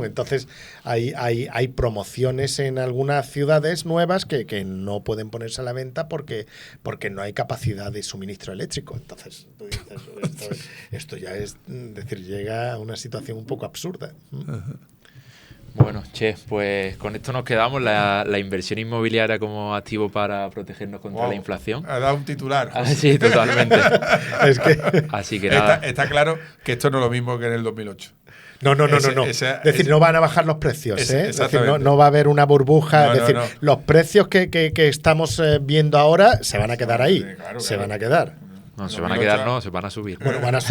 Entonces, hay promociones en algunas ciudades nuevas que no pueden ponerse a la venta porque no hay capacidad de suministro eléctrico. Entonces, tú dices, esto ya llega a una situación un poco absurda. Bueno, Chef, pues con esto nos quedamos, la inversión inmobiliaria como activo para protegernos contra la inflación. Ha dado un titular. Sí, totalmente. Así que nada. Está claro que esto no es lo mismo que en el 2008. No. No van a bajar los precios. Es decir, no va a haber una burbuja. Los precios que estamos viendo ahora se van a quedar ahí. Claro. Se van a quedar. No, se van a quedar, no, se van a subir. Bueno, van a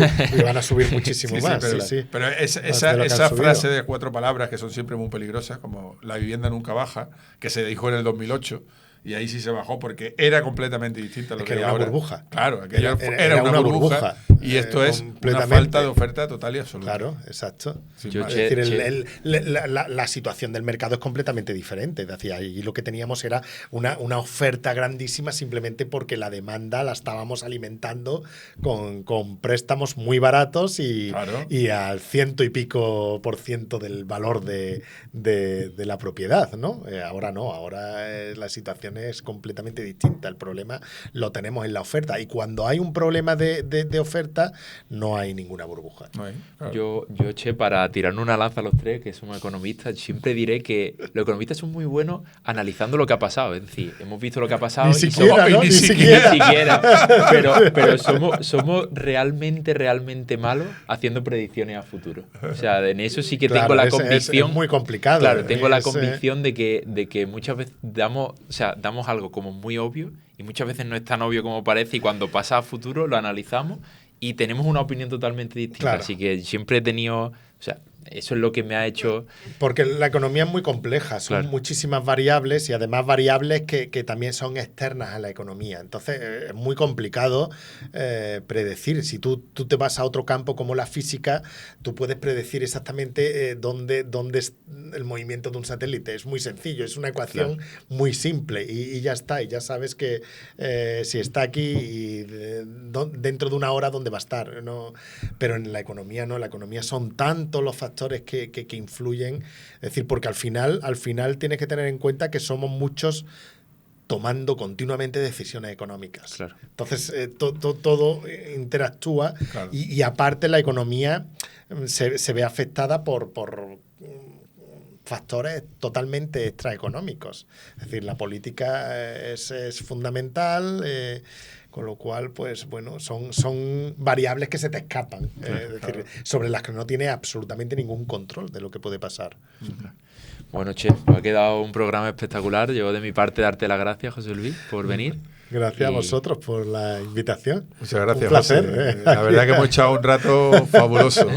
subir muchísimo más. Pero esa frase de 4 palabras que son siempre muy peligrosas, como la vivienda nunca baja, que se dijo en el 2008, y ahí sí se bajó porque era completamente distinta a lo que hay ahora. Una burbuja. Claro, aquello era una burbuja. Y esto es una falta de oferta total y absoluta. Claro, exacto. Es decir, la situación del mercado es completamente diferente. Y lo que teníamos era una oferta grandísima simplemente porque la demanda la estábamos alimentando con préstamos muy baratos y al 100 y pico % del valor de la propiedad, ¿no? Ahora no, ahora la situación es completamente distinta. El problema lo tenemos en la oferta. Y cuando hay un problema de oferta, revuelta, no hay ninguna burbuja. No hay, claro. Yo, Che, para tirarnos una lanza a los tres, que somos economistas, siempre diré que los economistas son muy buenos analizando lo que ha pasado. Es decir, hemos visto lo que ha pasado Ni siquiera, ¿no? Ni siquiera. Pero somos realmente malos haciendo predicciones a futuro. O sea, en eso sí que tengo la convicción. Es muy complicado. Claro, tengo la convicción de que muchas veces damos algo como muy obvio y muchas veces no es tan obvio como parece, y cuando pasa a futuro lo analizamos y tenemos una opinión totalmente distinta. Claro. Así que siempre he tenido... O sea, eso es lo que me ha hecho... Porque la economía es muy compleja, son muchísimas variables y además variables que también son externas a la economía. Entonces es muy complicado predecir. Si tú te vas a otro campo como la física, tú puedes predecir exactamente dónde es el movimiento de un satélite. Es muy sencillo, es una ecuación muy simple y ya está. Y ya sabes que si está aquí y dentro de una hora dónde va a estar, ¿no? Pero en la economía no, en la economía son tantos los factores que influyen, es decir, porque al final tienes que tener en cuenta que somos muchos tomando continuamente decisiones económicas. Claro. Entonces, todo interactúa y aparte la economía se ve afectada por factores totalmente extraeconómicos. Es decir, la política es fundamental, con lo cual, pues bueno, son variables que se te escapan, es decir, sobre las que no tienes absolutamente ningún control de lo que puede pasar. Bueno, Che, me ha quedado un programa espectacular. Yo de mi parte darte las gracias, José Luis, por venir. Gracias a vosotros por la invitación. Muchas gracias, un placer. José. La verdad que hemos echado un rato fabuloso.